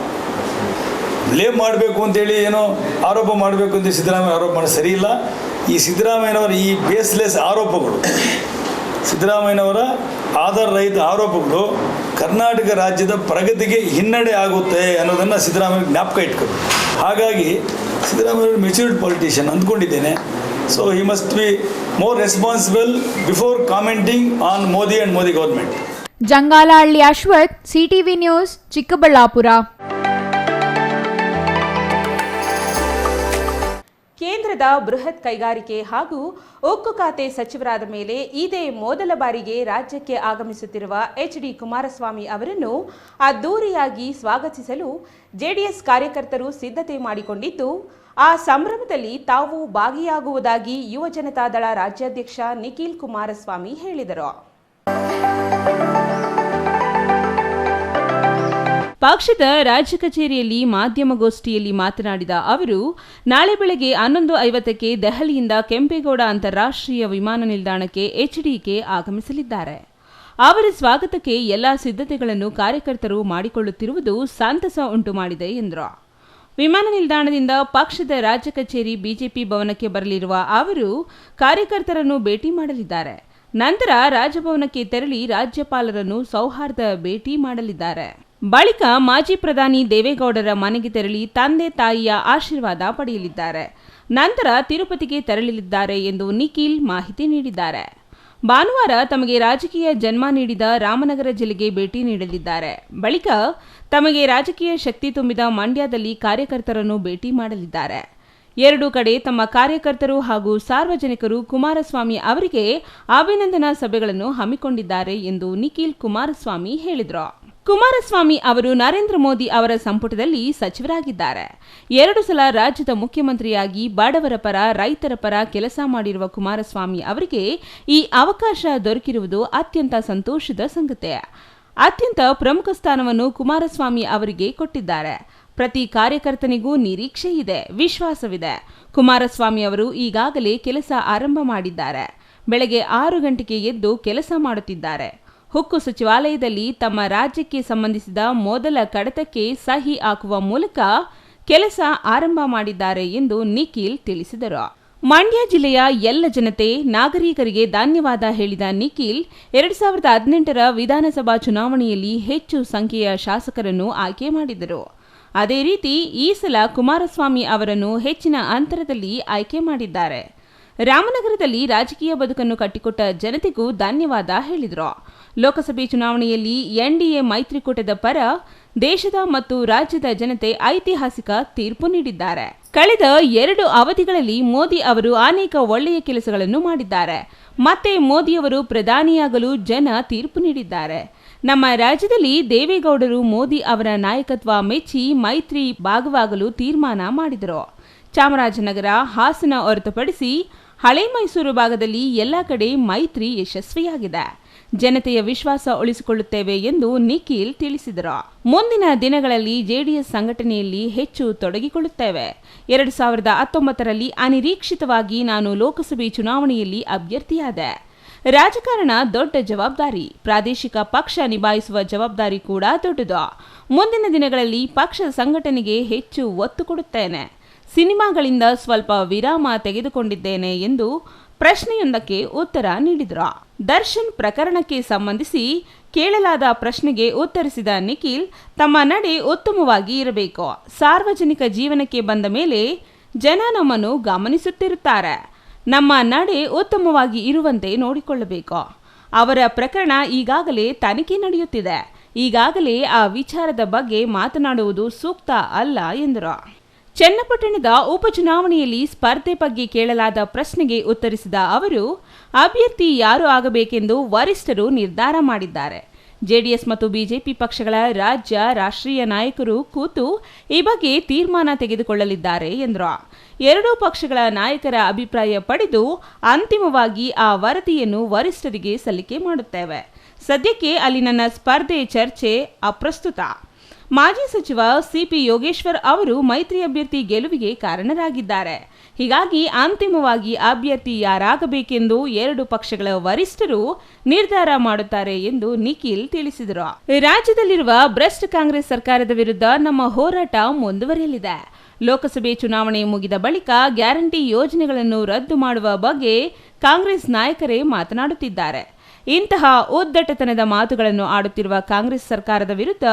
ಬ್ಲೇಮ್ ಮಾಡಬೇಕು ಅಂತೇಳಿ ಏನೋ ಆರೋಪ ಮಾಡಬೇಕು ಅಂತ ಸಿದ್ದರಾಮಯ್ಯ ಆರೋಪ ಮಾಡೋದು ಸರಿ ಇಲ್ಲ. ಈ ಸಿದ್ದರಾಮಯ್ಯನವರ ಈ ಬೇಸ್ಲೆಸ್ ಆರೋಪಗಳು, ಸಿದ್ದರಾಮಯ್ಯನವರ ಆಧಾರರಹಿತ ಆರೋಪಗಳು ಕರ್ನಾಟಕ ರಾಜ್ಯದ ಪ್ರಗತಿಗೆ ಹಿನ್ನಡೆ ಆಗುತ್ತೆ ಅನ್ನೋದನ್ನು ಸಿದ್ದರಾಮಯ್ಯ ಜ್ಞಾಪಕ ಇಟ್ಕೊಂಡು. ಹಾಗಾಗಿ ಸಿದ್ದರಾಮಯ್ಯ ಮೆಚೂರ್ಡ್ ಪೊಲಿಟಿಷಿಯನ್ ಅಂದ್ಕೊಂಡಿದ್ದೇನೆ. So he must be more responsible before commenting on Modi and Modi government. Jangalahalli Ashwath, CTV news, Chikkaballapur. ಕೇಂದ್ರದ ಬೃಹತ್ ಕೈಗಾರಿಕೆ ಹಾಗೂ ಉಕ್ಕು ಖಾತೆ ಸಚಿವರಾದ ಮೇಲೆ ಇದೇ ಮೊದಲ ಬಾರಿಗೆ ರಾಜ್ಯಕ್ಕೆ ಆಗಮಿಸುತ್ತಿರುವ ಎಚ್.ಡಿ. ಕುಮಾರಸ್ವಾಮಿ ಅವರನ್ನು ಅದ್ದೂರಿಯಾಗಿ ಸ್ವಾಗತಿಸಲು ಜೆಡಿಎಸ್ ಕಾರ್ಯಕರ್ತರು ಸಿದ್ಧತೆ ಮಾಡಿಕೊಂಡಿದ್ದು, ಆ ಸಂಭ್ರಮದಲ್ಲಿ ತಾವು ಭಾಗಿಯಾಗುವುದಾಗಿ ಯುವ ಜನತಾದಳ ರಾಜ್ಯಾಧ್ಯಕ್ಷ ನಿಖಿಲ್ ಕುಮಾರಸ್ವಾಮಿ ಹೇಳಿದರು. ಪಕ್ಷದ ರಾಜ್ಯ ಕಚೇರಿಯಲ್ಲಿ ಮಾಧ್ಯಮಗೋಷ್ಠಿಯಲ್ಲಿ ಮಾತನಾಡಿದ ಅವರು, ನಾಳೆ ಬೆಳಗ್ಗೆ 11:50ಕ್ಕೆ ದೆಹಲಿಯಿಂದ ಕೆಂಪೇಗೌಡ ಅಂತಾರಾಷ್ಟ್ರೀಯ ವಿಮಾನ ನಿಲ್ದಾಣಕ್ಕೆ ಎಚ್ಡಿಕೆ ಆಗಮಿಸಲಿದ್ದಾರೆ. ಅವರ ಸ್ವಾಗತಕ್ಕೆ ಎಲ್ಲಾ ಸಿದ್ಧತೆಗಳನ್ನು ಕಾರ್ಯಕರ್ತರು ಮಾಡಿಕೊಳ್ಳುತ್ತಿರುವುದು ಸಂತಸ ಉಂಟು ಮಾಡಿದೆ ಎಂದರು. ವಿಮಾನ ನಿಲ್ದಾಣದಿಂದ ಪಕ್ಷದ ರಾಜ್ಯ ಕಚೇರಿ ಬಿಜೆಪಿ ಭವನಕ್ಕೆ ಬರಲಿರುವ ಅವರು ಕಾರ್ಯಕರ್ತರನ್ನು ಭೇಟಿ ಮಾಡಲಿದ್ದಾರೆ. ನಂತರ ರಾಜಭವನಕ್ಕೆ ತೆರಳಿ ರಾಜ್ಯಪಾಲರನ್ನು ಸೌಹಾರ್ದ ಭೇಟಿ ಮಾಡಲಿದ್ದಾರೆ. ಬಳಿಕ ಮಾಜಿ ಪ್ರಧಾನಿ ದೇವೇಗೌಡರ ಮನೆಗೆ ತೆರಳಿ ತಂದೆ ತಾಯಿಯ ಆಶೀರ್ವಾದ ಪಡೆಯಲಿದ್ದಾರೆ. ನಂತರ ತಿರುಪತಿಗೆ ತೆರಳಲಿದ್ದಾರೆ ಎಂದು ನಿಖಿಲ್ ಮಾಹಿತಿ ನೀಡಿದ್ದಾರೆ. ಭಾನುವಾರ ತಮಗೆ ರಾಜಕೀಯ ಜನ್ಮ ನೀಡಿದ ರಾಮನಗರ ಜಿಲ್ಲೆಗೆ ಭೇಟಿ ನೀಡಲಿದ್ದಾರೆ. ಬಳಿಕ ತಮಗೆ ರಾಜಕೀಯ ಶಕ್ತಿ ತುಂಬಿದ ಮಂಡ್ಯದಲ್ಲಿ ಕಾರ್ಯಕರ್ತರನ್ನು ಭೇಟಿ ಮಾಡಲಿದ್ದಾರೆ. ಎರಡೂ ಕಡೆ ತಮ್ಮ ಕಾರ್ಯಕರ್ತರು ಹಾಗೂ ಸಾರ್ವಜನಿಕರು ಕುಮಾರಸ್ವಾಮಿ ಅವರಿಗೆ ಅಭಿನಂದನಾ ಸಭೆಗಳನ್ನು ಹಮ್ಮಿಕೊಂಡಿದ್ದಾರೆ ಎಂದು ನಿಖಿಲ್ ಕುಮಾರಸ್ವಾಮಿ ಹೇಳಿದರು. ಕುಮಾರಸ್ವಾಮಿ ಅವರು ನರೇಂದ್ರ ಮೋದಿ ಅವರ ಸಂಪುಟದಲ್ಲಿ ಸಚಿವರಾಗಿದ್ದಾರೆ. 2 ಸಲ ರಾಜ್ಯದ ಮುಖ್ಯಮಂತ್ರಿಯಾಗಿ ಬಡವರ ಪರ, ರೈತರ ಪರ ಕೆಲಸ ಮಾಡಿರುವ ಕುಮಾರಸ್ವಾಮಿ ಅವರಿಗೆ ಈ ಅವಕಾಶ ದೊರಕಿರುವುದು ಅತ್ಯಂತ ಸಂತೋಷದ ಸಂಗತಿ. ಅತ್ಯಂತ ಪ್ರಮುಖ ಸ್ಥಾನವನ್ನು ಕುಮಾರಸ್ವಾಮಿ ಅವರಿಗೆ ಕೊಟ್ಟಿದ್ದಾರೆ. ಪ್ರತಿ ಕಾರ್ಯಕರ್ತನಿಗೂ ನಿರೀಕ್ಷೆ ಇದೆ, ವಿಶ್ವಾಸವಿದೆ. ಕುಮಾರಸ್ವಾಮಿ ಅವರು ಈಗಾಗಲೇ ಕೆಲಸ ಆರಂಭ ಮಾಡಿದ್ದಾರೆ. ಬೆಳಗ್ಗೆ 6 ಗಂಟೆಗೆ ಎದ್ದು ಕೆಲಸ ಮಾಡುತ್ತಿದ್ದಾರೆ. ಉಕ್ಕು ಸಚಿವಾಲಯದಲ್ಲಿ ತಮ್ಮ ರಾಜ್ಯಕ್ಕೆ ಸಂಬಂಧಿಸಿದ ಮೊದಲ ಕಡತಕ್ಕೆ ಸಹಿ ಹಾಕುವ ಮೂಲಕ ಕೆಲಸ ಆರಂಭ ಮಾಡಿದ್ದಾರೆ ಎಂದು ನಿಖಿಲ್ ತಿಳಿಸಿದರು. ಮಂಡ್ಯ ಜಿಲ್ಲೆಯ ಎಲ್ಲ ಜನತೆ, ನಾಗರಿಕರಿಗೆ ಧನ್ಯವಾದ ಹೇಳಿದ ನಿಖಿಲ್, 2018ರ ವಿಧಾನಸಭಾ ಚುನಾವಣೆಯಲ್ಲಿ ಹೆಚ್ಚು ಸಂಖ್ಯೆಯ ಶಾಸಕರನ್ನು ಆಯ್ಕೆ ಮಾಡಿದರು. ಅದೇ ರೀತಿ ಈ ಸಲ ಕುಮಾರಸ್ವಾಮಿ ಅವರನ್ನು ಹೆಚ್ಚಿನ ಅಂತರದಲ್ಲಿ ಆಯ್ಕೆ ಮಾಡಿದ್ದಾರೆ. ರಾಮನಗರದಲ್ಲಿ ರಾಜಕೀಯ ಬದುಕನ್ನು ಕಟ್ಟಿಕೊಟ್ಟ ಜನತೆಗೂ ಧನ್ಯವಾದ ಹೇಳಿದರು. ಲೋಕಸಭೆ ಚುನಾವಣೆಯಲ್ಲಿ ಎನ್ಡಿಎ ಮೈತ್ರಿಕೂಟದ ಪರ ದೇಶದ ಮತ್ತು ರಾಜ್ಯದ ಜನತೆ ಐತಿಹಾಸಿಕ ತೀರ್ಪು ನೀಡಿದ್ದಾರೆ. ಕಳೆದ 2 ಅವಧಿಗಳಲ್ಲಿ ಮೋದಿ ಅವರು ಅನೇಕ ಒಳ್ಳೆಯ ಕೆಲಸಗಳನ್ನು ಮಾಡಿದ್ದಾರೆ. ಮತ್ತೆ ಮೋದಿಯವರು ಪ್ರಧಾನಿಯಾಗಲು ಜನ ತೀರ್ಪು ನೀಡಿದ್ದಾರೆ. ನಮ್ಮ ರಾಜ್ಯದಲ್ಲಿ ದೇವೇಗೌಡರು ಮೋದಿ ಅವರ ನಾಯಕತ್ವ ಮೆಚ್ಚಿ ಮೈತ್ರಿ ಭಾಗವಾಗಲು ತೀರ್ಮಾನ ಮಾಡಿದರು. ಚಾಮರಾಜನಗರ, ಹಾಸನ ಹೊರತುಪಡಿಸಿ ಹಳೆ ಮೈಸೂರು ಭಾಗದಲ್ಲಿ ಎಲ್ಲ ಕಡೆ ಮೈತ್ರಿ ಯಶಸ್ವಿಯಾಗಿದೆ. ಜನತೆಯ ವಿಶ್ವಾಸ ಉಳಿಸಿಕೊಳ್ಳುತ್ತೇವೆ ಎಂದು ನಿಖಿಲ್ ತಿಳಿಸಿದರು. ಮುಂದಿನ ದಿನಗಳಲ್ಲಿ ಜೆಡಿಎಸ್ ಸಂಘಟನೆಯಲ್ಲಿ ಹೆಚ್ಚು ತೊಡಗಿಕೊಳ್ಳುತ್ತೇವೆ. 2019ರಲ್ಲಿ ಅನಿರೀಕ್ಷಿತವಾಗಿ ನಾನು ಲೋಕಸಭೆ ಚುನಾವಣೆಯಲ್ಲಿ ಅಭ್ಯರ್ಥಿಯಾದೆ. ರಾಜಕಾರಣ ದೊಡ್ಡ ಜವಾಬ್ದಾರಿ, ಪ್ರಾದೇಶಿಕ ಪಕ್ಷ ನಿಭಾಯಿಸುವ ಜವಾಬ್ದಾರಿ ಕೂಡ ದೊಡ್ಡದು. ಮುಂದಿನ ದಿನಗಳಲ್ಲಿ ಪಕ್ಷ ಸಂಘಟನೆಗೆ ಹೆಚ್ಚು ಒತ್ತು ಕೊಡುತ್ತೇನೆ. ಸಿನಿಮಾಗಳಿಂದ ಸ್ವಲ್ಪ ವಿರಾಮ ತೆಗೆದುಕೊಂಡಿದ್ದೇನೆ ಎಂದು ಪ್ರಶ್ನೆಯೊಂದಕ್ಕೆ ಉತ್ತರ ನೀಡಿದರು. ದರ್ಶನ್ ಪ್ರಕರಣಕ್ಕೆ ಸಂಬಂಧಿಸಿ ಕೇಳಲಾದ ಪ್ರಶ್ನೆಗೆ ಉತ್ತರಿಸಿದ ನಿಖಿಲ್, ತಮ್ಮ ನಡೆ ಉತ್ತಮವಾಗಿ ಇರಬೇಕು. ಸಾರ್ವಜನಿಕ ಜೀವನಕ್ಕೆ ಬಂದ ಮೇಲೆ ಜನ ನಮ್ಮನ್ನು ಗಮನಿಸುತ್ತಿರುತ್ತಾರೆ. ನಮ್ಮ ನಡೆ ಉತ್ತಮವಾಗಿ ಇರುವಂತೆ ನೋಡಿಕೊಳ್ಳಬೇಕು. ಅವರ ಪ್ರಕರಣ ಈಗಾಗಲೇ ತನಿಖೆ ನಡೆಯುತ್ತಿದೆ. ಈಗಾಗಲೇ ಆ ವಿಚಾರದ ಬಗ್ಗೆ ಮಾತನಾಡುವುದು ಸೂಕ್ತ ಅಲ್ಲ ಎಂದರು. ಚನ್ನಪಟ್ಟಣದ ಉಪಚುನಾವಣೆಯಲ್ಲಿ ಸ್ಪರ್ಧೆ ಬಗ್ಗೆ ಕೇಳಲಾದ ಪ್ರಶ್ನೆಗೆ ಉತ್ತರಿಸಿದ ಅವರು, ಅಭ್ಯರ್ಥಿ ಯಾರು ಆಗಬೇಕೆಂದು ವರಿಷ್ಠರು ನಿರ್ಧಾರ ಮಾಡಿದ್ದಾರೆ. ಜೆಡಿಎಸ್ ಮತ್ತು ಬಿಜೆಪಿ ಪಕ್ಷಗಳ ರಾಷ್ಟ್ರೀಯ ನಾಯಕರು ಕೂತು ಈ ಬಗ್ಗೆ ತೀರ್ಮಾನ ತೆಗೆದುಕೊಳ್ಳಲಿದ್ದಾರೆ ಎಂದರು. ಎರಡೂ ಪಕ್ಷಗಳ ನಾಯಕರ ಅಭಿಪ್ರಾಯ ಪಡೆದು ಅಂತಿಮವಾಗಿ ಆ ವರದಿಯನ್ನು ವರಿಷ್ಠರಿಗೆ ಸಲ್ಲಿಕೆ ಮಾಡುತ್ತೇವೆ. ಸದ್ಯಕ್ಕೆ ಅಲ್ಲಿ ನನ್ನ ಸ್ಪರ್ಧೆ ಚರ್ಚೆ ಅಪ್ರಸ್ತುತ. ಮಾಜಿ ಸಚಿವ ಸಿಪಿ ಯೋಗೇಶ್ವರ್ ಅವರು ಮೈತ್ರಿ ಅಭ್ಯರ್ಥಿ ಗೆಲುವಿಗೆ ಕಾರಣರಾಗಿದ್ದಾರೆ. ಹೀಗಾಗಿ ಅಂತಿಮವಾಗಿ ಅಭ್ಯರ್ಥಿ ಯಾರಾಗಬೇಕೆಂದು ಎರಡು ಪಕ್ಷಗಳ ವರಿಷ್ಠರು ನಿರ್ಧಾರ ಮಾಡುತ್ತಾರೆ ಎಂದು ನಿಖಿಲ್ ತಿಳಿಸಿದರು. ರಾಜ್ಯದಲ್ಲಿರುವ ಭ್ರಷ್ಟ ಕಾಂಗ್ರೆಸ್ ಸರ್ಕಾರದ ವಿರುದ್ಧ ನಮ್ಮ ಹೋರಾಟ ಮುಂದುವರಿಯಲಿದೆ. ಲೋಕಸಭೆ ಚುನಾವಣೆ ಮುಗಿದ ಬಳಿಕ ಗ್ಯಾರಂಟಿ ಯೋಜನೆಗಳನ್ನು ರದ್ದು ಮಾಡುವ ಬಗ್ಗೆ ಕಾಂಗ್ರೆಸ್ ನಾಯಕರೇ ಮಾತನಾಡುತ್ತಿದ್ದಾರೆ. ಇಂತಹ ಉದ್ದಟತನದ ಮಾತುಗಳನ್ನು ಆಡುತ್ತಿರುವ ಕಾಂಗ್ರೆಸ್ ಸರ್ಕಾರದ ವಿರುದ್ಧ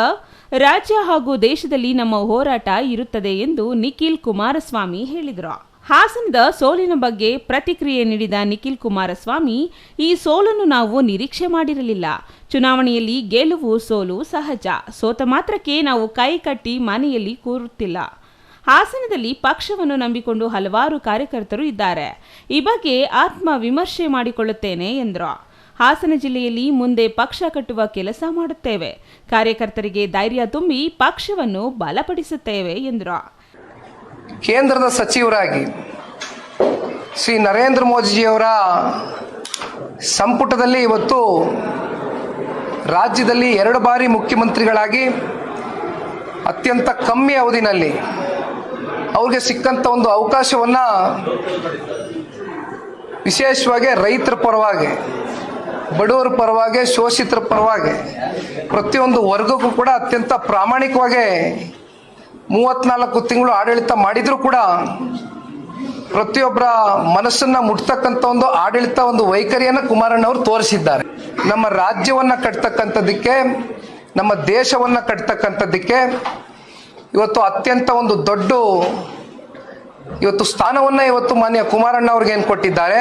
ರಾಜ್ಯ ಹಾಗೂ ದೇಶದಲ್ಲಿ ನಮ್ಮ ಹೋರಾಟ ಇರುತ್ತದೆ ಎಂದು ನಿಖಿಲ್ ಕುಮಾರಸ್ವಾಮಿ ಹೇಳಿದರು. ಹಾಸನದ ಸೋಲಿನ ಬಗ್ಗೆ ಪ್ರತಿಕ್ರಿಯೆ ನೀಡಿದ ನಿಖಿಲ್ ಕುಮಾರಸ್ವಾಮಿ, ಈ ಸೋಲನ್ನು ನಾವು ನಿರೀಕ್ಷೆ ಮಾಡಿರಲಿಲ್ಲ. ಚುನಾವಣೆಯಲ್ಲಿ ಗೆಲುವು ಸೋಲು ಸಹಜ. ಸೋತ ಮಾತ್ರಕ್ಕೆ ನಾವು ಕೈ ಕಟ್ಟಿ ಮನೆಯಲ್ಲಿ ಕೂರುತ್ತಿಲ್ಲ. ಹಾಸನದಲ್ಲಿ ಪಕ್ಷವನ್ನು ನಂಬಿಕೊಂಡು ಹಲವಾರು ಕಾರ್ಯಕರ್ತರು ಇದ್ದಾರೆ. ಈ ಬಗ್ಗೆ ಆತ್ಮ ವಿಮರ್ಶೆ ಮಾಡಿಕೊಳ್ಳುತ್ತೇನೆ ಎಂದರು. ಹಾಸನ ಜಿಲ್ಲೆಯಲ್ಲಿ ಮುಂದೆ ಪಕ್ಷ ಕಟ್ಟುವ ಕೆಲಸ ಮಾಡುತ್ತೇವೆ. ಕಾರ್ಯಕರ್ತರಿಗೆ ಧೈರ್ಯ ತುಂಬಿ ಪಕ್ಷವನ್ನು ಬಲಪಡಿಸುತ್ತೇವೆ ಎಂದರು. ಕೇಂದ್ರದ ಸಚಿವರಾಗಿ ಶ್ರೀ ನರೇಂದ್ರ ಮೋದಿಜಿಯವರ ಸಂಪುಟದಲ್ಲಿ ಇವತ್ತು ರಾಜ್ಯದಲ್ಲಿ 2 ಬಾರಿ ಮುಖ್ಯಮಂತ್ರಿಗಳಾಗಿ ಅತ್ಯಂತ ಕಮ್ಮಿ ಅವಧಿನಲ್ಲಿ ಅವ್ರಿಗೆ ಸಿಕ್ಕಂಥ ಒಂದು ಅವಕಾಶವನ್ನು ವಿಶೇಷವಾಗಿ ರೈತರ ಪರವಾಗಿ, ಬಡವರ ಪರವಾಗಿ, ಶೋಷಿತರ ಪರವಾಗಿ ಪ್ರತಿಯೊಂದು ವರ್ಗಕ್ಕೂ ಕೂಡ ಅತ್ಯಂತ ಪ್ರಾಮಾಣಿಕವಾಗಿ 34 ತಿಂಗಳು ಆಡಳಿತ ಮಾಡಿದರೂ ಕೂಡ ಪ್ರತಿಯೊಬ್ಬರ ಮನಸ್ಸನ್ನು ಮುಟ್ತಕ್ಕಂಥ ಒಂದು ಆಡಳಿತ ಒಂದು ವೈಖರಿಯನ್ನು ಕುಮಾರಣ್ಣವರು ತೋರಿಸಿದ್ದಾರೆ. ನಮ್ಮ ರಾಜ್ಯವನ್ನು ಕಟ್ತಕ್ಕಂಥದ್ದಕ್ಕೆ, ನಮ್ಮ ದೇಶವನ್ನು ಕಟ್ತಕ್ಕಂಥದ್ದಕ್ಕೆ ಇವತ್ತು ಅತ್ಯಂತ ಒಂದು ದೊಡ್ಡ ಇವತ್ತು ಸ್ಥಾನವನ್ನು ಇವತ್ತು ಮಾನ್ಯ ಕುಮಾರಣ್ಣ ಅವ್ರಿಗೆ ಏನು ಕೊಟ್ಟಿದ್ದಾರೆ.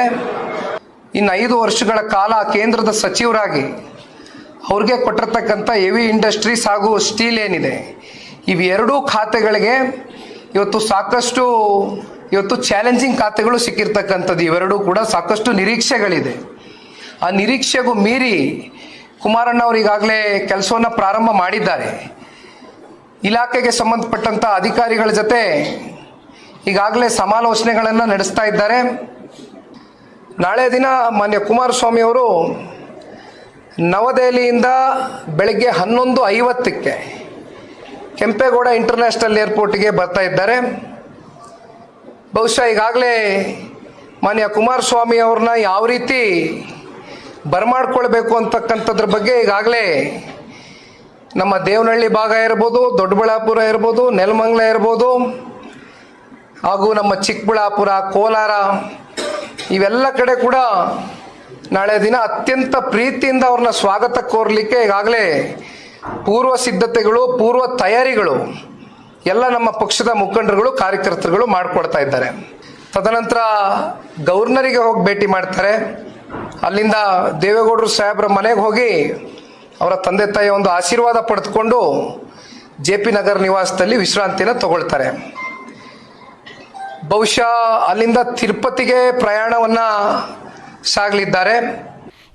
ಇನ್ನು 5 ವರ್ಷಗಳ ಕಾಲ ಕೇಂದ್ರದ ಸಚಿವರಾಗಿ ಅವ್ರಿಗೆ ಕೊಟ್ಟಿರ್ತಕ್ಕಂಥ ಹೆವಿ ಇಂಡಸ್ಟ್ರೀಸ್ ಹಾಗೂ ಸ್ಟೀಲ್ ಏನಿದೆ, ಇವೆರಡೂ ಖಾತೆಗಳಿಗೆ ಇವತ್ತು ಸಾಕಷ್ಟು ಇವತ್ತು ಚಾಲೆಂಜಿಂಗ್ ಖಾತೆಗಳು ಸಿಕ್ಕಿರ್ತಕ್ಕಂಥದ್ದು. ಇವೆರಡೂ ಕೂಡ ಸಾಕಷ್ಟು ನಿರೀಕ್ಷೆಗಳಿದೆ. ಆ ನಿರೀಕ್ಷೆಗೂ ಮೀರಿ ಕುಮಾರಣ್ಣ ಅವರು ಈಗಾಗಲೇ ಕೆಲಸವನ್ನು ಪ್ರಾರಂಭ ಮಾಡಿದ್ದಾರೆ. ಇಲಾಖೆಗೆ ಸಂಬಂಧಪಟ್ಟಂಥ ಅಧಿಕಾರಿಗಳ ಜೊತೆ ಈಗಾಗಲೇ ಸಮಾಲೋಚನೆಗಳನ್ನು ನಡೆಸ್ತಾ ಇದ್ದಾರೆ. ನಾಳೆ ದಿನ ಮಾನ್ಯ ಕುಮಾರಸ್ವಾಮಿ ಅವರು ನವದೆಹಲಿಯಿಂದ ಬೆಳಗ್ಗೆ 11:50ಕ್ಕೆ ಕೆಂಪೇಗೌಡ ಇಂಟರ್ನ್ಯಾಷನಲ್ ಏರ್ಪೋರ್ಟ್ಗೆ ಬರ್ತಾ ಇದ್ದಾರೆ. ಬಹುಶಃ ಈಗಾಗಲೇ ಮಾನ್ಯ ಕುಮಾರಸ್ವಾಮಿ ಅವ್ರನ್ನ ಯಾವ ರೀತಿ ಬರಮಾಡ್ಕೊಳ್ಬೇಕು ಅಂತಕ್ಕಂಥದ್ರ ಬಗ್ಗೆ ಈಗಾಗಲೇ ನಮ್ಮ ದೇವನಹಳ್ಳಿ ಭಾಗ ಇರ್ಬೋದು, ದೊಡ್ಡಬಳ್ಳಾಪುರ ಇರ್ಬೋದು, ನೆಲಮಂಗಲ ಇರ್ಬೋದು, ಹಾಗೂ ನಮ್ಮ ಚಿಕ್ಕಬಳ್ಳಾಪುರ, ಕೋಲಾರ, ಇವೆಲ್ಲ ಕಡೆ ಕೂಡ ನಾಳೆ ದಿನ ಅತ್ಯಂತ ಪ್ರೀತಿಯಿಂದ ಅವ್ರನ್ನ ಸ್ವಾಗತ ಕೋರಲಿಕ್ಕೆ ಈಗಾಗಲೇ ಪೂರ್ವ ಸಿದ್ಧತೆಗಳು, ಪೂರ್ವ ತಯಾರಿಗಳು ಎಲ್ಲ ನಮ್ಮ ಪಕ್ಷದ ಮುಖಂಡರುಗಳು, ಕಾರ್ಯಕರ್ತರುಗಳು ಮಾಡಿಕೊಡ್ತಾ ಇದ್ದಾರೆ. ತದನಂತರ ಗವರ್ನರಿಗೆ ಹೋಗಿ ಭೇಟಿ ಮಾಡ್ತಾರೆ. ಅಲ್ಲಿಂದ ದೇವೇಗೌಡರು ಸಾಹೇಬ್ರ ಮನೆಗೆ ಹೋಗಿ ಅವರ ತಂದೆ ತಾಯಿಯ ಒಂದು ಆಶೀರ್ವಾದ ಪಡೆದುಕೊಂಡು JP ನಗರ್ ನಿವಾಸದಲ್ಲಿ ವಿಶ್ರಾಂತಿನ ತಗೊಳ್ತಾರೆ. ಬಹುಶಃ ಅಲ್ಲಿಂದ ತಿರುಪತಿಗೆ ಪ್ರಯಾಣವನ್ನು ಸಾಗಲಿದ್ದಾರೆ.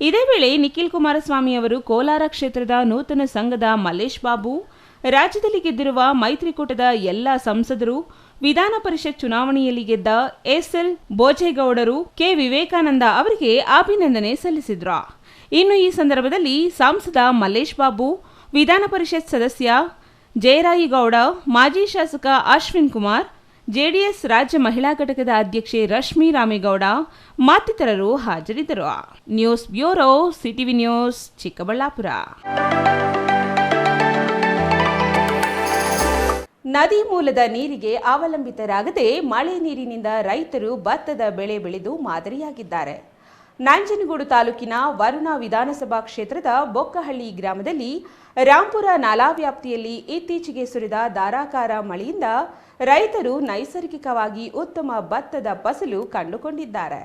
ಇದೇ ವೇಳೆ ನಿಖಿಲ್ ಕುಮಾರಸ್ವಾಮಿ ಅವರು ಕೋಲಾರ ಕ್ಷೇತ್ರದ ನೂತನ ಸಂಘದ ಮಲ್ಲೇಶ್ ಬಾಬು, ರಾಜ್ಯದಲ್ಲಿ ಗೆದ್ದಿರುವ ಮೈತ್ರಿಕೂಟದ ಎಲ್ಲ ಸಂಸದರು, ವಿಧಾನ ಪರಿಷತ್ ಚುನಾವಣೆಯಲ್ಲಿ ಗೆದ್ದ SL ಬೋಜೇಗೌಡರು, ಕೆ ವಿವೇಕಾನಂದ ಅವರಿಗೆ ಅಭಿನಂದನೆ ಸಲ್ಲಿಸಿದ್ರು. ಇನ್ನು ಈ ಸಂದರ್ಭದಲ್ಲಿ ಸಂಸದ ಮಲ್ಲೇಶ್ ಬಾಬು, ವಿಧಾನ ಪರಿಷತ್ ಸದಸ್ಯ ಜಯರಾಯಿಗೌಡ, ಮಾಜಿ ಶಾಸಕ ಅಶ್ವಿನ್ ಕುಮಾರ್, ಜೆಡಿಎಸ್ ರಾಜ್ಯ ಮಹಿಳಾ ಘಟಕದ ಅಧ್ಯಕ್ಷೆ ರಶ್ಮಿ ರಾಮೇಗೌಡ ಮತ್ತಿತರರು ಹಾಜರಿದ್ದರು. News bureau, CTV news, Chikkaballapur. ನದಿ ಮೂಲದ ನೀರಿಗೆ ಅವಲಂಬಿತರಾಗದೆ ಮಳೆ ನೀರಿನಿಂದ ರೈತರು ಭತ್ತದ ಬೆಳೆ ಬೆಳೆದು ಮಾದರಿಯಾಗಿದ್ದಾರೆ. ನಂಜನಗೂಡು ತಾಲೂಕಿನ ವರುಣಾ ವಿಧಾನಸಭಾ ಕ್ಷೇತ್ರದ ಬೊಕ್ಕಹಳ್ಳಿ ಗ್ರಾಮದಲ್ಲಿ ರಾಂಪುರ ನಾಲಾ ವ್ಯಾಪ್ತಿಯಲ್ಲಿ ಇತ್ತೀಚೆಗೆ ಸುರಿದ ಧಾರಾಕಾರ ಮಳೆಯಿಂದ ರೈತರು ನೈಸರ್ಗಿಕವಾಗಿ ಉತ್ತಮ ಭತ್ತದ ಫಸಲು ಕಂಡುಕೊಂಡಿದ್ದಾರೆ.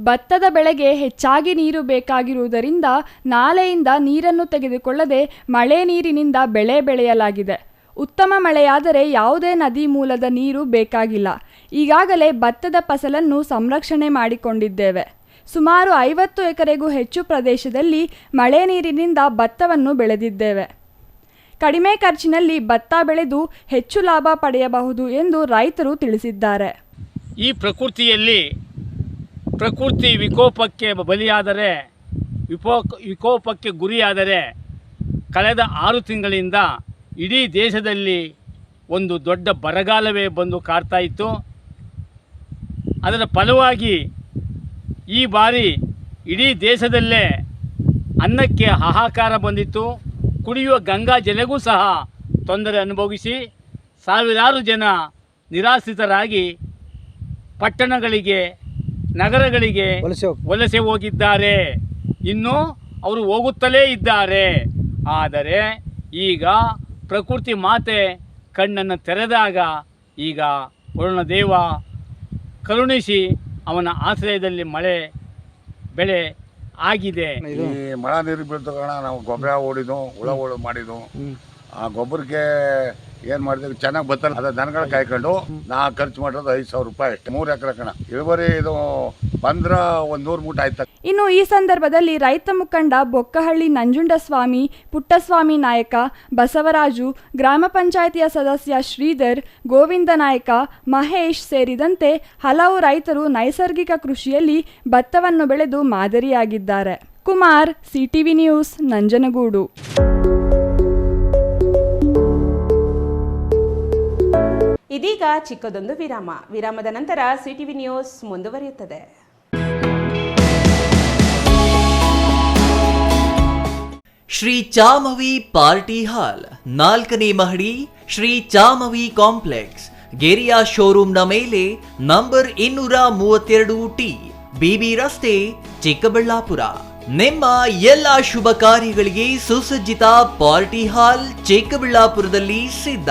ಭತ್ತದ ಬೆಳೆಗೆ ಹೆಚ್ಚಾಗಿ ನೀರು ಬೇಕಾಗಿರುವುದರಿಂದ ನಾಲೆಯಿಂದ ನೀರನ್ನು ತೆಗೆದುಕೊಳ್ಳದೆ ಮಳೆ ನೀರಿನಿಂದ ಬೆಳೆ ಬೆಳೆಯಲಾಗಿದೆ. ಉತ್ತಮ ಮಳೆಯಾದರೆ ಯಾವುದೇ ನದಿ ಮೂಲದ ನೀರು ಬೇಕಾಗಿಲ್ಲ. ಈಗಾಗಲೇ ಭತ್ತದ ಫಸಲನ್ನು ಸಂರಕ್ಷಣೆ ಮಾಡಿಕೊಂಡಿದ್ದೇವೆ. ಸುಮಾರು 50 ಎಕರೆಗೂ ಹೆಚ್ಚು ಪ್ರದೇಶದಲ್ಲಿ ಮಳೆ ನೀರಿನಿಂದ ಭತ್ತವನ್ನು ಬೆಳೆದಿದ್ದೇವೆ. ಕಡಿಮೆ ಖರ್ಚಿನಲ್ಲಿ ಭತ್ತ ಬೆಳೆದು ಹೆಚ್ಚು ಲಾಭ ಪಡೆಯಬಹುದು ಎಂದು ರೈತರು ತಿಳಿಸಿದ್ದಾರೆ. ಈ ಪ್ರಕೃತಿ ವಿಕೋಪಕ್ಕೆ ಬಲಿಯಾದರೆ ವಿಕೋಪಕ್ಕೆ ಗುರಿಯಾದರೆ ಕಳೆದ 6 ತಿಂಗಳಿಂದ ಇಡೀ ದೇಶದಲ್ಲಿ ಒಂದು ದೊಡ್ಡ ಬರಗಾಲವೇ ಬಂದು ಕಾಡ್ತಾ ಇತ್ತು. ಅದರ ಫಲವಾಗಿ ಈ ಬಾರಿ ಇಡೀ ದೇಶದಲ್ಲೇ ಅನ್ನಕ್ಕೆ ಹಾಹಾಕಾರ ಬಂದಿತ್ತು. ಕುಡಿಯುವ ಗಂಗಾ ಜಲಗೂ ಸಹ ತೊಂದರೆ ಅನುಭವಿಸಿ ಸಾವಿರಾರು ಜನ ನಿರಾಶ್ರಿತರಾಗಿ ಪಟ್ಟಣಗಳಿಗೆ ನಗರಗಳಿಗೆ ವಲಸೆ ಹೋಗಿದ್ದಾರೆ. ಇನ್ನೂ ಅವರು ಹೋಗುತ್ತಲೇ ಇದ್ದಾರೆ. ಆದರೆ ಈಗ ಪ್ರಕೃತಿ ಮಾತೆ ಕಣ್ಣನ್ನು ತೆರೆದಾಗ ಈಗ ವರುಣದೇವ ಕರುಣಿಸಿ ಅವನ ಆಶ್ರಯದಲ್ಲಿ ಮಳೆ ಬೆಳೆ ಆಗಿದೆ. ಈ ಮಳೆ ನೀರು ಬೀಳ್ತ ಕಾರಣ ನಾವು ಗೊಬ್ಬರ ಓಡಿದ್ವು, ಹುಳ ಮಾಡಿದ್ವು. ಆ ಗೊಬ್ಬರಕ್ಕೆ ಏನು ಮಾಡಿದ್ವಿ, ಚೆನ್ನಾಗಿ ಬತ್ತಲ್ಲ, ಅದ ದನಗಳು ಕಾಯ್ಕೊಂಡು ನಾ ಖರ್ಚು ಮಾಡೋದು 5,000 ರೂಪಾಯಿ ಅಷ್ಟೇ. 3 ಎಕರೆ ಕಣ ಇಳುವರಿ ಇದು ಬಂದ್ರೆ 100 ಮೂಟೆ ಆಯ್ತು. ಇನ್ನು ಈ ಸಂದರ್ಭದಲ್ಲಿ ರೈತ ಮುಖಂಡ ಬೊಕ್ಕಹಳ್ಳಿ ನಂಜುಂಡಸ್ವಾಮಿ, ಪುಟ್ಟಸ್ವಾಮಿ ನಾಯಕ, ಬಸವರಾಜು, ಗ್ರಾಮ ಪಂಚಾಯಿತಿಯ ಸದಸ್ಯ ಶ್ರೀಧರ್, ಗೋವಿಂದ ನಾಯಕ, ಮಹೇಶ್ ಸೇರಿದಂತೆ ಹಲವು ರೈತರು ನೈಸರ್ಗಿಕ ಕೃಷಿಯಲ್ಲಿ ಭತ್ತವನ್ನು ಬೆಳೆದು ಮಾದರಿಯಾಗಿದ್ದಾರೆ. Kumar, CTV news, Nanjangud. ಇದೀಗ ಚಿಕ್ಕದೊಂದು ವಿರಾಮದ ನಂತರ ಸಿಟಿವಿ ನ್ಯೂಸ್ ಮುಂದುವರಿಯುತ್ತದೆ. ಶ್ರೀ ಚಾಮವಿ ಪಾರ್ಟಿ ಹಾಲ್ 4ನೇ ಮಹಡಿ, ಶ್ರೀ ಚಾಮವಿ ಕಾಂಪ್ಲೆಕ್ಸ್, ಗೆರಿಯಾ ಶೋರೂಮ್ನ ಮೇಲೆ, ನಂಬರ್ 232T, ಬಿಬಿ ರಸ್ತೆ, ಚಿಕ್ಕಬಳ್ಳಾಪುರ. ನಿಮ್ಮ ಎಲ್ಲ ಶುಭ ಕಾರ್ಯಗಳಿಗೆ ಸುಸಜ್ಜಿತ ಪಾರ್ಟಿ ಹಾಲ್ ಚಿಕ್ಕಬಳ್ಳಾಪುರದಲ್ಲಿ ಸಿದ್ಧ.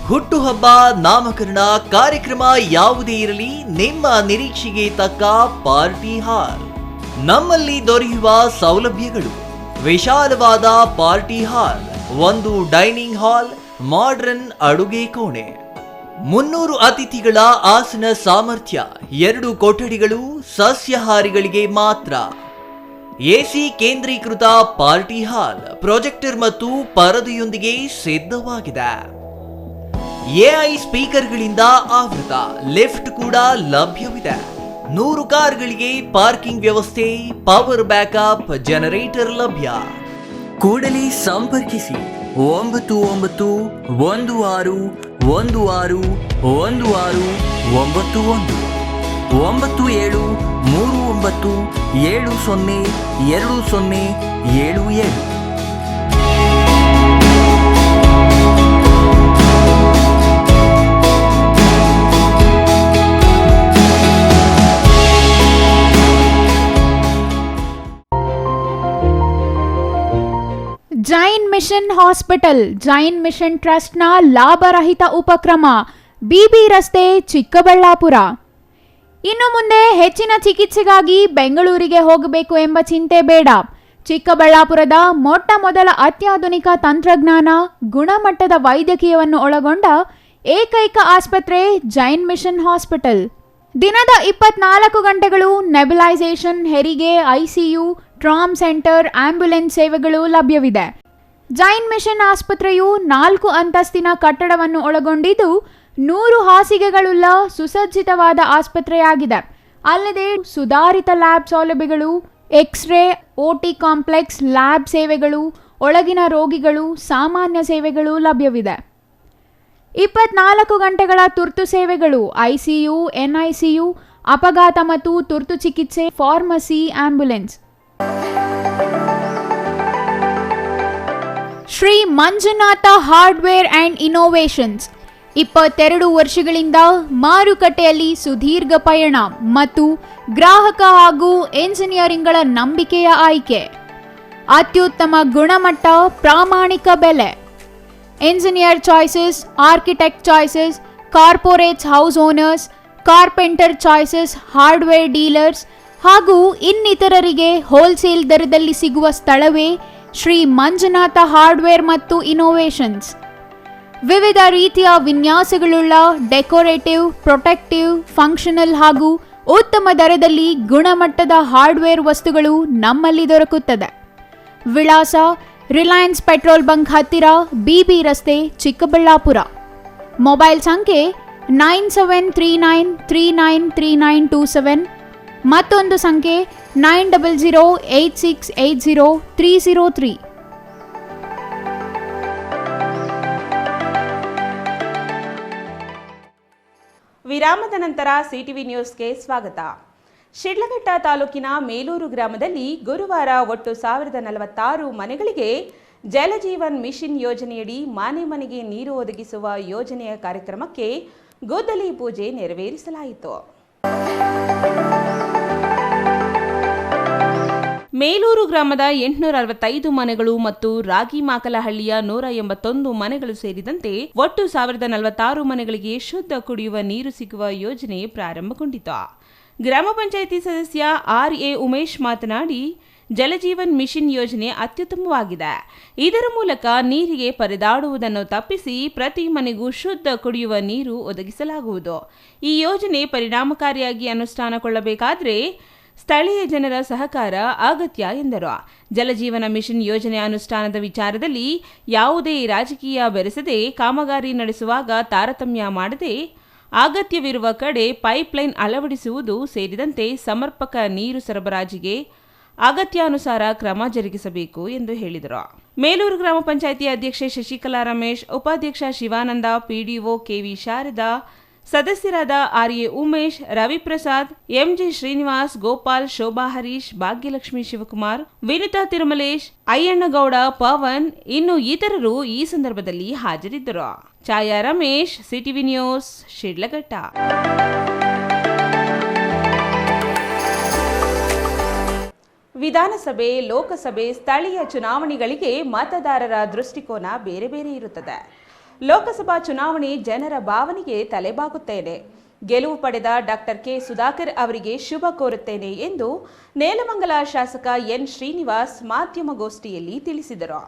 ಹುಟ್ಟುಹಬ್ಬ, ನಾಮಕರಣ, ಕಾರ್ಯಕ್ರಮ ಯಾವುದೇ ಇರಲಿ, ನಿಮ್ಮ ನಿರೀಕ್ಷೆಗೆ ತಕ್ಕ ಪಾರ್ಟಿ ಹಾಲ್. ನಮ್ಮಲ್ಲಿ ದೊರೆಯುವ ಸೌಲಭ್ಯಗಳು: ವಿಶಾಲವಾದ party hall, 1 dining hall, modern ಅಡುಗೆ ಕೋಣೆ, 300 ಅತಿಥಿಗಳ ಆಸನ ಸಾಮರ್ಥ್ಯ, 2 ಕೊಠಡಿಗಳು ಸಸ್ಯಾಹಾರಿಗಳಿಗೆ ಮಾತ್ರ. ಎಸಿ ಕೇಂದ್ರೀಕೃತ ಪಾರ್ಟಿ ಹಾಲ್, ಪ್ರೊಜೆಕ್ಟರ್ ಮತ್ತು ಪರದೆಯೊಂದಿಗೆ ಸಿದ್ಧವಾಗಿದೆ. ಎಐ ಸ್ಪೀಕರ್ಗಳಿಂದ ಆವೃತ, ಲಿಫ್ಟ್ ಕೂಡ ಲಭ್ಯವಿದೆ. 100 ಕಾರ್ಗಳಿಗೆ ಪಾರ್ಕಿಂಗ್ ವ್ಯವಸ್ಥೆ, ಪವರ್ ಬ್ಯಾಕಪ್ ಜನರೇಟರ್ ಲಭ್ಯ. ಕೂಡಲೇ ಸಂಪರ್ಕಿಸಿ 9916161691 9739702077. Jain mission hospital, Jain mission ಟ್ರಸ್ಟ್ನ ಲಾಭರಹಿತ ಉಪಕ್ರಮ, ಬಿಬಿ ರಸ್ತೆ, ಚಿಕ್ಕಬಳ್ಳಾಪುರ. ಇನ್ನು ಮುಂದೆ ಹೆಚ್ಚಿನ ಚಿಕಿತ್ಸೆಗಾಗಿ ಬೆಂಗಳೂರಿಗೆ ಹೋಗಬೇಕು ಎಂಬ ಚಿಂತೆ ಬೇಡ. ಚಿಕ್ಕಬಳ್ಳಾಪುರದ ಮೊಟ್ಟ ಮೊದಲ ಅತ್ಯಾಧುನಿಕ ತಂತ್ರಜ್ಞಾನ, ಗುಣಮಟ್ಟದ ವೈದ್ಯಕೀಯವನ್ನು ಒಳಗೊಂಡ ಏಕೈಕ ಆಸ್ಪತ್ರೆ ಜೈನ್ ಮಿಷನ್ ಹಾಸ್ಪಿಟಲ್. ದಿನದ 24 ಗಂಟೆಗಳು ನೆಬುಲೈಸೇಷನ್, ಹೆರಿಗೆ, ಐಸಿಯು, ಟ್ರಾಮ್ ಸೆಂಟರ್, ಆಂಬ್ಯುಲೆನ್ಸ್ ಸೇವೆಗಳು ಲಭ್ಯವಿದೆ. ಜೈನ್ ಮಿಷನ್ ಆಸ್ಪತ್ರೆಯು 4 ಅಂತಸ್ತಿನ ಕಟ್ಟಡವನ್ನು ಒಳಗೊಂಡಿದ್ದು 100 ಹಾಸಿಗೆಗಳುಳ್ಳ ಸುಸಜ್ಜಿತವಾದ ಆಸ್ಪತ್ರೆಯಾಗಿದೆ. ಅಲ್ಲದೆ ಸುಧಾರಿತ ಲ್ಯಾಬ್ ಸೌಲಭ್ಯಗಳು, ಎಕ್ಸ್ರೇ, ಓಟಿ ಕಾಂಪ್ಲೆಕ್ಸ್, ಲ್ಯಾಬ್ ಸೇವೆಗಳು, ಒಳಗಿನ ರೋಗಿಗಳು ಸಾಮಾನ್ಯ ಸೇವೆಗಳು ಲಭ್ಯವಿದೆ. 24 ಗಂಟೆಗಳ ತುರ್ತು ಸೇವೆಗಳು, ICU, NICU, ಅಪಘಾತ ಮತ್ತು ತುರ್ತು ಚಿಕಿತ್ಸೆ, pharmacy, ambulance. Shri Manjunatha hardware and innovations 22 ವರ್ಷಗಳಿಂದ ಮಾರುಕಟ್ಟೆಯಲ್ಲಿ ಸುದೀರ್ಘ ಪಯಣ ಮತ್ತು ಗ್ರಾಹಕ ಹಾಗೂ ಎಂಜಿನಿಯರಿಂಗ್ಗಳ ನಂಬಿಕೆಯ ಆಯ್ಕೆ. ಅತ್ಯುತ್ತಮ ಗುಣಮಟ್ಟ, ಪ್ರಾಮಾಣಿಕ ಬೆಲೆ. Engineer choices, architect choices, corporates, house owners, carpenter choices, hardware dealers ಹಾಗೂ ಇನ್ನಿತರರಿಗೆ ಹೋಲ್ಸೇಲ್ ದರದಲ್ಲಿ ಸಿಗುವ ಸ್ಥಳವೇ ಶ್ರೀ ಮಂಜುನಾಥ ಹಾರ್ಡ್ವೇರ್ ಮತ್ತು ಇನ್ನೋವೇಷನ್ಸ್. ವಿವಿಧ ರೀತಿಯ ವಿನ್ಯಾಸಗಳುಳ್ಳ ಡೆಕೋರೇಟಿವ್, ಪ್ರೊಟೆಕ್ಟಿವ್, ಫಂಕ್ಷನಲ್ ಹಾಗೂ ಉತ್ತಮ ದರದಲ್ಲಿ ಗುಣಮಟ್ಟದ ಹಾರ್ಡ್ವೇರ್ ವಸ್ತುಗಳು ನಮ್ಮಲ್ಲಿ ದೊರಕುತ್ತದೆ. ವಿಳಾಸ: ರಿಲಯನ್ಸ್ ಪೆಟ್ರೋಲ್ ಬಂಕ್ ಹತ್ತಿರ, BB ರಸ್ತೆ, ಚಿಕ್ಕಬಳ್ಳಾಪುರ. ಮೊಬೈಲ್ ಸಂಖ್ಯೆ 9739393927, ಮತ್ತೊಂದು ಸಂಖ್ಯೆ 9008680303. ವಿರಾಮದ ನಂತರ CTV ನ್ಯೂಸ್ಗೆ ಸ್ವಾಗತ. ಶಿಡ್ಲಘಟ್ಟ ತಾಲೂಕಿನ ಮೇಲೂರು ಗ್ರಾಮದಲ್ಲಿ ಗುರುವಾರ ಒಟ್ಟು 1046 ಮನೆಗಳಿಗೆ ಜಲಜೀವನ್ ಮಿಷನ್ ಯೋಜನೆಯಡಿ ಮನೆ ಮನೆಗೆ ನೀರು ಒದಗಿಸುವ ಯೋಜನೆಯ ಕಾರ್ಯಕ್ರಮಕ್ಕೆ ಗುದ್ದಲಿ ಪೂಜೆ ನೆರವೇರಿಸಲಾಯಿತು. ಮೇಲೂರು ಗ್ರಾಮದ 865 ಮನೆಗಳು ಮತ್ತು ರಾಗಿಮಾಕಲಹಳ್ಳಿಯ 181 ಮನೆಗಳು ಸೇರಿದಂತೆ ಒಟ್ಟು 1046 ಮನೆಗಳಿಗೆ ಶುದ್ಧ ಕುಡಿಯುವ ನೀರು ಸಿಗುವ ಯೋಜನೆ ಪ್ರಾರಂಭಗೊಂಡಿತು. ಗ್ರಾಮ ಪಂಚಾಯಿತಿ ಸದಸ್ಯ RA ಉಮೇಶ್ ಮಾತನಾಡಿ, ಜಲಜೀವನ್ ಮಿಷನ್ ಯೋಜನೆ ಅತ್ಯುತ್ತಮವಾಗಿದೆ. ಇದರ ಮೂಲಕ ನೀರಿಗೆ ಪರದಾಡುವುದನ್ನು ತಪ್ಪಿಸಿ ಪ್ರತಿ ಮನೆಗೂ ಶುದ್ಧ ಕುಡಿಯುವ ನೀರು ಒದಗಿಸಲಾಗುವುದು. ಈ ಯೋಜನೆ ಪರಿಣಾಮಕಾರಿಯಾಗಿ ಅನುಷ್ಠಾನಗೊಳ್ಳಬೇಕಾದರೆ ಸ್ಥಳೀಯ ಜನರ ಸಹಕಾರ ಅಗತ್ಯ ಎಂದರು. ಜಲಜೀವನ ಮಿಷನ್ ಯೋಜನೆ ಅನುಷ್ಠಾನದ ವಿಚಾರದಲ್ಲಿ ಯಾವುದೇ ರಾಜಕೀಯ ಬೆರೆಸದೆ ಕಾಮಗಾರಿ ನಡೆಸುವಾಗ ತಾರತಮ್ಯ ಮಾಡದೆ ಅಗತ್ಯವಿರುವ ಕಡೆ ಪೈಪ್ಲೈನ್ ಅಳವಡಿಸುವುದು ಸೇರಿದಂತೆ ಸಮರ್ಪಕ ನೀರು ಸರಬರಾಜಿಗೆ ಅಗತ್ಯಾನುಸಾರ ಕ್ರಮ ಜರುಗಿಸಬೇಕು ಎಂದು ಹೇಳಿದರು. ಮೇಲೂರು ಗ್ರಾಮ ಪಂಚಾಯಿತಿ ಅಧ್ಯಕ್ಷೆ ಶಶಿಕಲಾ ರಮೇಶ್, ಉಪಾಧ್ಯಕ್ಷ ಶಿವಾನಂದ, PDO KV ಶಾರದಾ, ಸದಸ್ಯರಾದ RA ಉಮೇಶ್, ರವಿಪ್ರಸಾದ್, MG ಶ್ರೀನಿವಾಸ್, ಗೋಪಾಲ್, ಶೋಭಾ ಹರೀಶ್, ಭಾಗ್ಯಲಕ್ಷ್ಮಿ ಶಿವಕುಮಾರ್, ವಿನಿತಾ ತಿರುಮಲೇಶ್, ಅಯ್ಯಣ್ಣಗೌಡ, ಪವನ್ ಇನ್ನು ಇತರರು ಈ ಸಂದರ್ಭದಲ್ಲಿ ಹಾಜರಿದ್ದರು. ಛಾಯಾ ರಮೇಶ್, CTV ನ್ಯೂಸ್, ಶಿಡ್ಲಘಟ್ಟ. ವಿಧಾನಸಭೆ, ಲೋಕಸಭೆ, ಸ್ಥಳೀಯ ಚುನಾವಣೆಗಳಿಗೆ ಮತದಾರರ ದೃಷ್ಟಿಕೋನ ಬೇರೆ ಬೇರೆ ಇರುತ್ತದೆ. ಲೋಕಸಭಾ ಚುನಾವಣೆ ಜನರ ಭಾವನೆಗೆ ತಲೆಬಾಗುತ್ತೇನೆ. ಗೆಲುವು ಪಡೆದ ಡಾಕ್ಟರ್ ಕೆ ಸುಧಾಕರ್ ಅವರಿಗೆ ಶುಭ ಕೋರುತ್ತೇನೆ ಎಂದು ನೆಲಮಂಗಲ ಶಾಸಕ ಎನ್ ಶ್ರೀನಿವಾಸ್ ಮಾಧ್ಯಮಗೋಷ್ಠಿಯಲ್ಲಿ ತಿಳಿಸಿದರು.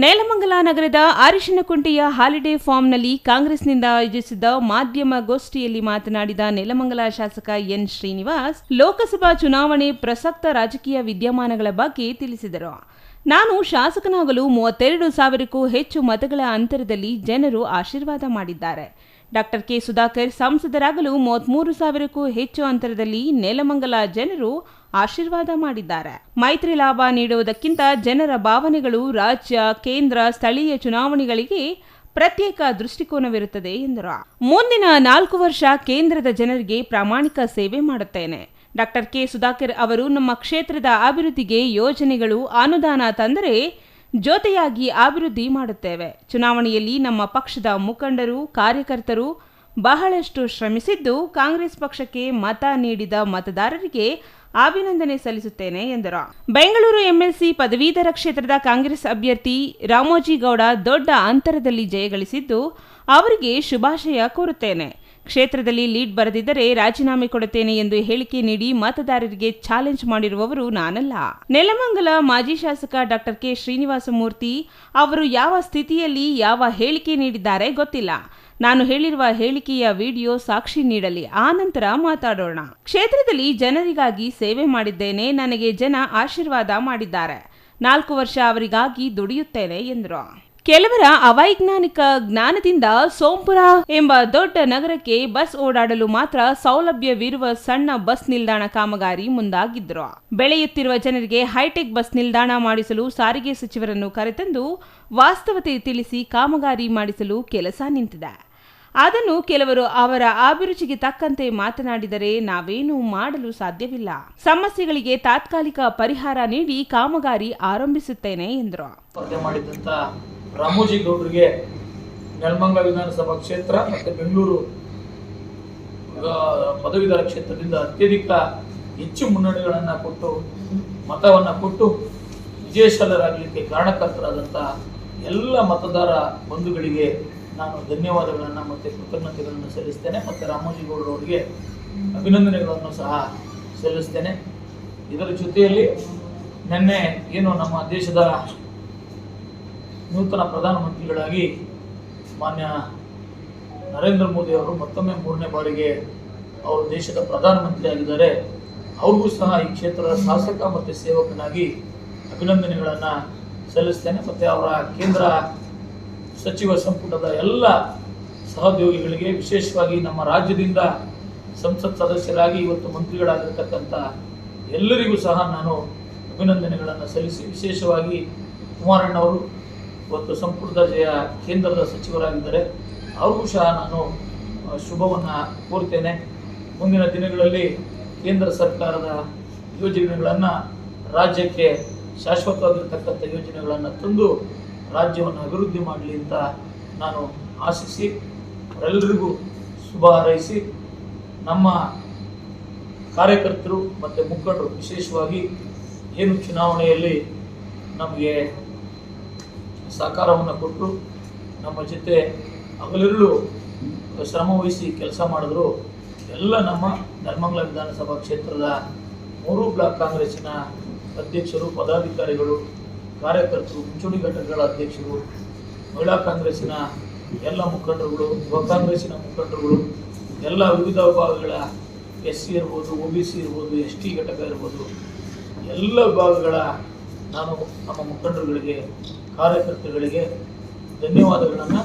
ನೆಲಮಂಗಲ ನಗರದ ಅರಿಶಿನಕುಂಟೆಯ ಹಾಲಿಡೇ ಫಾರ್ಮ್ನಲ್ಲಿ ಕಾಂಗ್ರೆಸ್ನಿಂದ ಆಯೋಜಿಸಿದ್ದ ಮಾಧ್ಯಮಗೋಷ್ಠಿಯಲ್ಲಿ ಮಾತನಾಡಿದ ನೆಲಮಂಗಲ ಶಾಸಕ ಎನ್ ಶ್ರೀನಿವಾಸ್, ಲೋಕಸಭಾ ಚುನಾವಣೆ ಪ್ರಸಕ್ತ ರಾಜಕೀಯ ವಿದ್ಯಮಾನಗಳ ಬಗ್ಗೆ ತಿಳಿಸಿದರು. ನಾನು ಶಾಸಕನಾಗಲು 32,000ಕ್ಕೂ ಹೆಚ್ಚು ಮತಗಳ ಅಂತರದಲ್ಲಿ ಜನರು ಆಶೀರ್ವಾದ ಮಾಡಿದ್ದಾರೆ. ಡಾಕ್ಟರ್ ಕೆ ಸುಧಾಕರ್ ಸಂಸದರಾಗಲು 33,000ಕ್ಕೂ ಹೆಚ್ಚು ಅಂತರದಲ್ಲಿ ನೆಲಮಂಗಲ ಜನರು ಆಶೀರ್ವಾದ ಮಾಡಿದ್ದಾರೆ. ಮೈತ್ರಿ ಲಾಭ ನೀಡುವುದಕ್ಕಿಂತ ಜನರ ಭಾವನೆಗಳು ರಾಜ್ಯ, ಕೇಂದ್ರ, ಸ್ಥಳೀಯ ಚುನಾವಣೆಗಳಿಗೆ ಪ್ರತ್ಯೇಕ ದೃಷ್ಟಿಕೋನವಿರುತ್ತದೆ ಎಂದರು. ಮುಂದಿನ 4 ವರ್ಷ ಕೇಂದ್ರದ ಜನರಿಗೆ ಪ್ರಾಮಾಣಿಕ ಸೇವೆ ಮಾಡುತ್ತೇನೆ. ಡಾಕ್ಟರ್ ಕೆ ಸುಧಾಕರ್ ಅವರು ನಮ್ಮ ಕ್ಷೇತ್ರದ ಅಭಿವೃದ್ಧಿಗೆ ಯೋಜನೆಗಳು, ಅನುದಾನ ತಂದರೆ ಜೊತೆಯಾಗಿ ಅಭಿವೃದ್ಧಿ ಮಾಡುತ್ತೇವೆ. ಚುನಾವಣೆಯಲ್ಲಿ ನಮ್ಮ ಪಕ್ಷದ ಮುಖಂಡರು, ಕಾರ್ಯಕರ್ತರು ಬಹಳಷ್ಟು ಶ್ರಮಿಸಿದ್ದು ಕಾಂಗ್ರೆಸ್ ಪಕ್ಷಕ್ಕೆ ಮತ ನೀಡಿದ ಮತದಾರರಿಗೆ ಅಭಿನಂದನೆ ಸಲ್ಲಿಸುತ್ತೇನೆ ಎಂದರು. ಬೆಂಗಳೂರು MLC ಪದವೀಧರ ಕ್ಷೇತ್ರದ ಕಾಂಗ್ರೆಸ್ ಅಭ್ಯರ್ಥಿ ರಾಮೋಜಿಗೌಡ ದೊಡ್ಡ ಅಂತರದಲ್ಲಿ ಜಯಗಳಿಸಿದ್ದು ಅವರಿಗೆ ಶುಭಾಶಯ ಕೋರುತ್ತೇನೆ. ಕ್ಷೇತ್ರದಲ್ಲಿ ಲೀಡ್ ಬರದಿದ್ದರೆ ರಾಜೀನಾಮೆ ಕೊಡುತ್ತೇನೆ ಎಂದು ಹೇಳಿಕೆ ನೀಡಿ ಮತದಾರರಿಗೆ ಚಾಲೆಂಜ್ ಮಾಡಿರುವವರು ನಾನಲ್ಲ. ನೆಲಮಂಗಲ ಮಾಜಿ ಶಾಸಕ ಡಾಕ್ಟರ್ ಕೆ ಶ್ರೀನಿವಾಸಮೂರ್ತಿ ಅವರು ಯಾವ ಸ್ಥಿತಿಯಲ್ಲಿ ಯಾವ ಹೇಳಿಕೆ ನೀಡಿದ್ದಾರೆ ಗೊತ್ತಿಲ್ಲ. ನಾನು ಹೇಳಿರುವ ಹೇಳಿಕೆಯ ವಿಡಿಯೋ ಸಾಕ್ಷಿ ನೀಡಲಿ, ಆ ನಂತರ ಮಾತಾಡೋಣ. ಕ್ಷೇತ್ರದಲ್ಲಿ ಜನರಿಗಾಗಿ ಸೇವೆ ಮಾಡಿದ್ದೇನೆ. ನನಗೆ ಜನ ಆಶೀರ್ವಾದ ಮಾಡಿದ್ದಾರೆ. 4 ವರ್ಷ ಅವರಿಗಾಗಿ ದುಡಿಯುತ್ತೇನೆ ಎಂದರು. ಕೆಲವರ ಅವೈಜ್ಞಾನಿಕ ಜ್ಞಾನದಿಂದ ಸೋಂಪುರ ಎಂಬ ದೊಡ್ಡ ನಗರಕ್ಕೆ ಬಸ್ ಓಡಾಡಲು ಮಾತ್ರ ಸೌಲಭ್ಯವಿರುವ ಸಣ್ಣ ಬಸ್ ನಿಲ್ದಾಣ ಕಾಮಗಾರಿ ಮುಂದಾಗಿದ್ರು. ಬೆಳೆಯುತ್ತಿರುವ ಜನರಿಗೆ ಹೈಟೆಕ್ ಬಸ್ ನಿಲ್ದಾಣ ಮಾಡಿಸಲು ಸಾರಿಗೆ ಸಚಿವರನ್ನು ಕರೆತಂದು ವಾಸ್ತವತೆ ತಿಳಿಸಿ ಕಾಮಗಾರಿ ಮಾಡಿಸಲು ಕೆಲಸ ನಿಂತಿದೆ. ಅದನ್ನು ಕೆಲವರು ಅವರ ಅಭಿರುಚಿಗೆ ತಕ್ಕಂತೆ ಮಾತನಾಡಿದರೆ ನಾವೇನೂ ಮಾಡಲು ಸಾಧ್ಯವಿಲ್ಲ. ಸಮಸ್ಯೆಗಳಿಗೆ ತಾತ್ಕಾಲಿಕ ಪರಿಹಾರ ನೀಡಿ ಕಾಮಗಾರಿ ಆರಂಭಿಸುತ್ತೇನೆ ಎಂದರು. ಮಾಡಿದಂತ ರಾಮೋಜಿ ಗೌಡರಿಗೆ ನೆಲಮಂಗಲ ವಿಧಾನಸಭಾ ಕ್ಷೇತ್ರ ಮತ್ತು ಬೆಂಗಳೂರು ಪದವೀಧರ ಕ್ಷೇತ್ರದಿಂದ ಅತ್ಯಧಿಕ ಹೆಚ್ಚು ಮುನ್ನಡೆಗಳನ್ನು ಕೊಟ್ಟು ಮತವನ್ನು ಕೊಟ್ಟು ವಿಜಯಶಾಲರಾಗಲಿಕ್ಕೆ ಕಾರಣಕರ್ತರಾದಂಥ ಎಲ್ಲ ಮತದಾರ ಬಂಧುಗಳಿಗೆ ನಾನು ಧನ್ಯವಾದಗಳನ್ನು ಮತ್ತು ಕೃತಜ್ಞತೆಗಳನ್ನು ಸಲ್ಲಿಸ್ತೇನೆ ಮತ್ತು ರಾಮೋಜಿ ಗೌಡರವರಿಗೆ ಅಭಿನಂದನೆಗಳನ್ನು ಸಹ ಸಲ್ಲಿಸ್ತೇನೆ. ಇದರ ಜೊತೆಯಲ್ಲಿ ನಿನ್ನೆ ಏನು ನಮ್ಮ ದೇಶದ ನೂತನ ಪ್ರಧಾನಮಂತ್ರಿಗಳಾಗಿ ಮಾನ್ಯ ನರೇಂದ್ರ ಮೋದಿ ಅವರು ಮತ್ತೊಮ್ಮೆ 3ನೇ ಬಾರಿಗೆ ಅವರು ದೇಶದ ಪ್ರಧಾನಮಂತ್ರಿ ಆಗಿದ್ದಾರೆ. ಅವ್ರಿಗೂ ಸಹ ಈ ಕ್ಷೇತ್ರದ ಶಾಸಕ ಮತ್ತು ಸೇವಕನಾಗಿ ಅಭಿನಂದನೆಗಳನ್ನು ಸಲ್ಲಿಸ್ತೇನೆ ಮತ್ತು ಅವರ ಕೇಂದ್ರ ಸಚಿವ ಸಂಪುಟದ ಎಲ್ಲ ಸಹೋದ್ಯೋಗಿಗಳಿಗೆ, ವಿಶೇಷವಾಗಿ ನಮ್ಮ ರಾಜ್ಯದಿಂದ ಸಂಸತ್ ಸದಸ್ಯರಾಗಿ ಇವತ್ತು ಮಂತ್ರಿಗಳಾಗಿರ್ತಕ್ಕಂಥ ಎಲ್ಲರಿಗೂ ಸಹ ನಾನು ಅಭಿನಂದನೆಗಳನ್ನು ಸಲ್ಲಿಸಿ, ವಿಶೇಷವಾಗಿ ಕುಮಾರಣ್ಣವರು ಇವತ್ತು ಸಂಪುಟ ದರ್ಜೆಯ ಕೇಂದ್ರದ ಸಚಿವರಾಗಿದ್ದಾರೆ, ಅವ್ರಿಗೂ ಸಹ ನಾನು ಶುಭವನ್ನು ಕೋರ್ತೇನೆ. ಮುಂದಿನ ದಿನಗಳಲ್ಲಿ ಕೇಂದ್ರ ಸರ್ಕಾರದ ಯೋಜನೆಗಳನ್ನು ರಾಜ್ಯಕ್ಕೆ ಶಾಶ್ವತವಾಗಿರ್ತಕ್ಕಂಥ ಯೋಜನೆಗಳನ್ನು ತಂದು ರಾಜ್ಯವನ್ನು ಅಭಿವೃದ್ಧಿ ಮಾಡಲಿ ಅಂತ ನಾನು ಆಶಿಸಿ ಅವರೆಲ್ಲರಿಗೂ ಶುಭ ಹಾರೈಸಿ, ನಮ್ಮ ಕಾರ್ಯಕರ್ತರು ಮತ್ತು ಮುಖಂಡರು ವಿಶೇಷವಾಗಿ ಏನು ಚುನಾವಣೆಯಲ್ಲಿ ನಮಗೆ ಸಹಕಾರವನ್ನು ಕೊಟ್ಟು ನಮ್ಮ ಜೊತೆ ಹಗಲಿರುಳು ಶ್ರಮವಹಿಸಿ ಕೆಲಸ ಮಾಡಿದ್ರು ಎಲ್ಲ ನಮ್ಮ ನೆಲಮಂಗಲ ವಿಧಾನಸಭಾ ಕ್ಷೇತ್ರದ 3 ಬ್ಲಾಕ್ ಕಾಂಗ್ರೆಸ್ಸಿನ ಅಧ್ಯಕ್ಷರು, ಪದಾಧಿಕಾರಿಗಳು, ಕಾರ್ಯಕರ್ತರು, ಮುಂಚೂಣಿ ಘಟಕಗಳ ಅಧ್ಯಕ್ಷರು, ಮಹಿಳಾ ಕಾಂಗ್ರೆಸ್ಸಿನ ಎಲ್ಲ ಮುಖಂಡರುಗಳು, ಯುವ ಕಾಂಗ್ರೆಸ್ಸಿನ ಮುಖಂಡರುಗಳು, ಎಲ್ಲ ವಿವಿಧ ವಿಭಾಗಗಳ SC ಇರ್ಬೋದು, OBC ಇರ್ಬೋದು, ST ಘಟಕ ಇರ್ಬೋದು, ಎಲ್ಲ ವಿಭಾಗಗಳ ನಾನು ನಮ್ಮ ಮುಖಂಡರುಗಳಿಗೆ, ಕಾರ್ಯಕರ್ತರುಗಳಿಗೆ ಧನ್ಯವಾದಗಳನ್ನು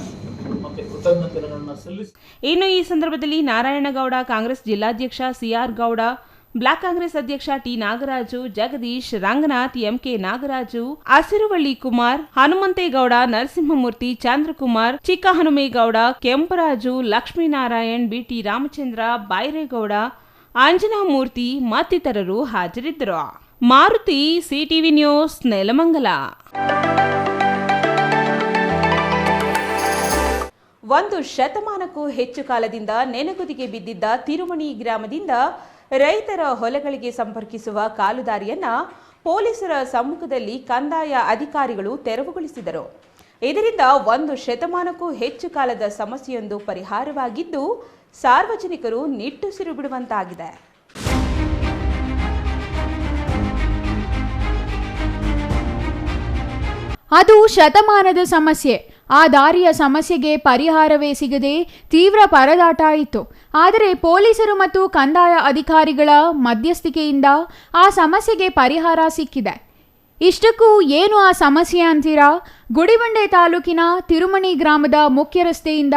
ಮತ್ತು ಕೃತಜ್ಞತೆಗಳನ್ನು ಸಲ್ಲಿಸಿ. ಇನ್ನು ಈ ಸಂದರ್ಭದಲ್ಲಿ ನಾರಾಯಣಗೌಡ, ಕಾಂಗ್ರೆಸ್ ಜಿಲ್ಲಾಧ್ಯಕ್ಷ CR ಗೌಡ, ಬ್ಲಾಕ್ ಕಾಂಗ್ರೆಸ್ ಅಧ್ಯಕ್ಷ ಟಿ ನಾಗರಾಜು, ಜಗದೀಶ್, ರಂಗನಾಥ್, MK ನಾಗರಾಜು, ಹಸಿರುವಳ್ಳಿ ಕುಮಾರ್, ಹನುಮಂತೇಗೌಡ, ನರಸಿಂಹಮೂರ್ತಿ, ಚಂದ್ರಕುಮಾರ್, ಚಿಕ್ಕ ಹನುಮೇಗೌಡ, ಕೆಂಪರಾಜು, ಲಕ್ಷ್ಮೀನಾರಾಯಣ್, BT ರಾಮಚಂದ್ರ, ಬೈರೇಗೌಡ, ಆಂಜನಾಮೂರ್ತಿ ಮತ್ತಿತರರು ಹಾಜರಿದ್ದರು. Maruti, CTV news, Nelamangala. ಒಂದು ಶತಮಾನಕ್ಕೂ ಹೆಚ್ಚು ಕಾಲದಿಂದ ನೆನೆಗುದಿಗೆ ಬಿದ್ದಿದ್ದ ತಿರುಮಣಿ ಗ್ರಾಮದಿಂದ ರೈತರ ಹೊಲಗಳಿಗೆ ಸಂಪರ್ಕಿಸುವ ಕಾಲುದಾರಿಯನ್ನ ಪೊಲೀಸರ ಸಮ್ಮುಖದಲ್ಲಿ ಕಂದಾಯ ಅಧಿಕಾರಿಗಳು ತೆರವುಗೊಳಿಸಿದರು. ಇದರಿಂದ ಒಂದು ಶತಮಾನಕ್ಕೂ ಹೆಚ್ಚು ಕಾಲದ ಸಮಸ್ಯೆಯೊಂದು ಪರಿಹಾರವಾಗಿದ್ದು ಸಾರ್ವಜನಿಕರು ನಿಟ್ಟುಸಿರು ಬಿಡುವಂತಾಗಿದೆ. ಅದು ಶತಮಾನದ ಸಮಸ್ಯೆ. ಆ ದಾರಿಯ ಸಮಸ್ಯೆಗೆ ಪರಿಹಾರವೇ ಸಿಗದೆ ತೀವ್ರ ಪರದಾಟ ಆಯಿತು. ಆದರೆ ಪೊಲೀಸರು ಮತ್ತು ಕಂದಾಯ ಅಧಿಕಾರಿಗಳ ಮಧ್ಯಸ್ಥಿಕೆಯಿಂದ ಆ ಸಮಸ್ಯೆಗೆ ಪರಿಹಾರ ಸಿಕ್ಕಿದೆ. ಇಷ್ಟಕ್ಕೂ ಏನು ಆ ಸಮಸ್ಯೆ ಅಂತೀರಾ? ಗುಡಿಬಂಡೆ ತಾಲೂಕಿನ ತಿರುಮಣಿ ಗ್ರಾಮದ ಮುಖ್ಯ ರಸ್ತೆಯಿಂದ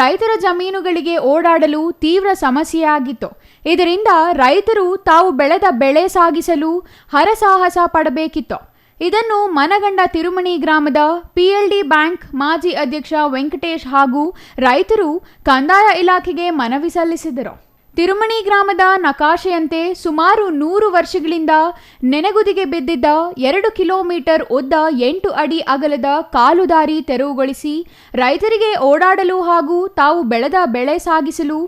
ರೈತರ ಜಮೀನುಗಳಿಗೆ ಓಡಾಡಲು ತೀವ್ರ ಸಮಸ್ಯೆಯಾಗಿತ್ತು. ಇದರಿಂದ ರೈತರು ತಾವು ಬೆಳೆದ ಬೆಳೆ ಸಾಗಿಸಲು ಹರಸಾಹಸ ಪಡಬೇಕಿತ್ತು. ಇದನ್ನು ಮನಗಂಡ ತಿರುಮಣಿ ಗ್ರಾಮದ PLD ಬ್ಯಾಂಕ್ ಮಾಜಿ ಅಧ್ಯಕ್ಷ ವೆಂಕಟೇಶ್ ಹಾಗೂ ರೈತರು ಕಂದಾಯ ಇಲಾಖೆಗೆ ಮನವಿ ಸಲ್ಲಿಸಿದರು. ತಿರುಮಣಿ ಗ್ರಾಮದ ನಕಾಶೆಯಂತೆ ಸುಮಾರು 100 ವರ್ಷಗಳಿಂದ ನೆನೆಗುದಿಗೆ ಬಿದ್ದಿದ್ದ 2 ಕಿಲೋಮೀಟರ್ ಉದ್ದ 8 ಅಡಿ ಅಗಲದ ಕಾಲುದಾರಿ ತೆರವುಗೊಳಿಸಿ ರೈತರಿಗೆ ಓಡಾಡಲು ಹಾಗೂ ತಾವು ಬೆಳೆದ ಬೆಳೆ ಸಾಗಿಸಲು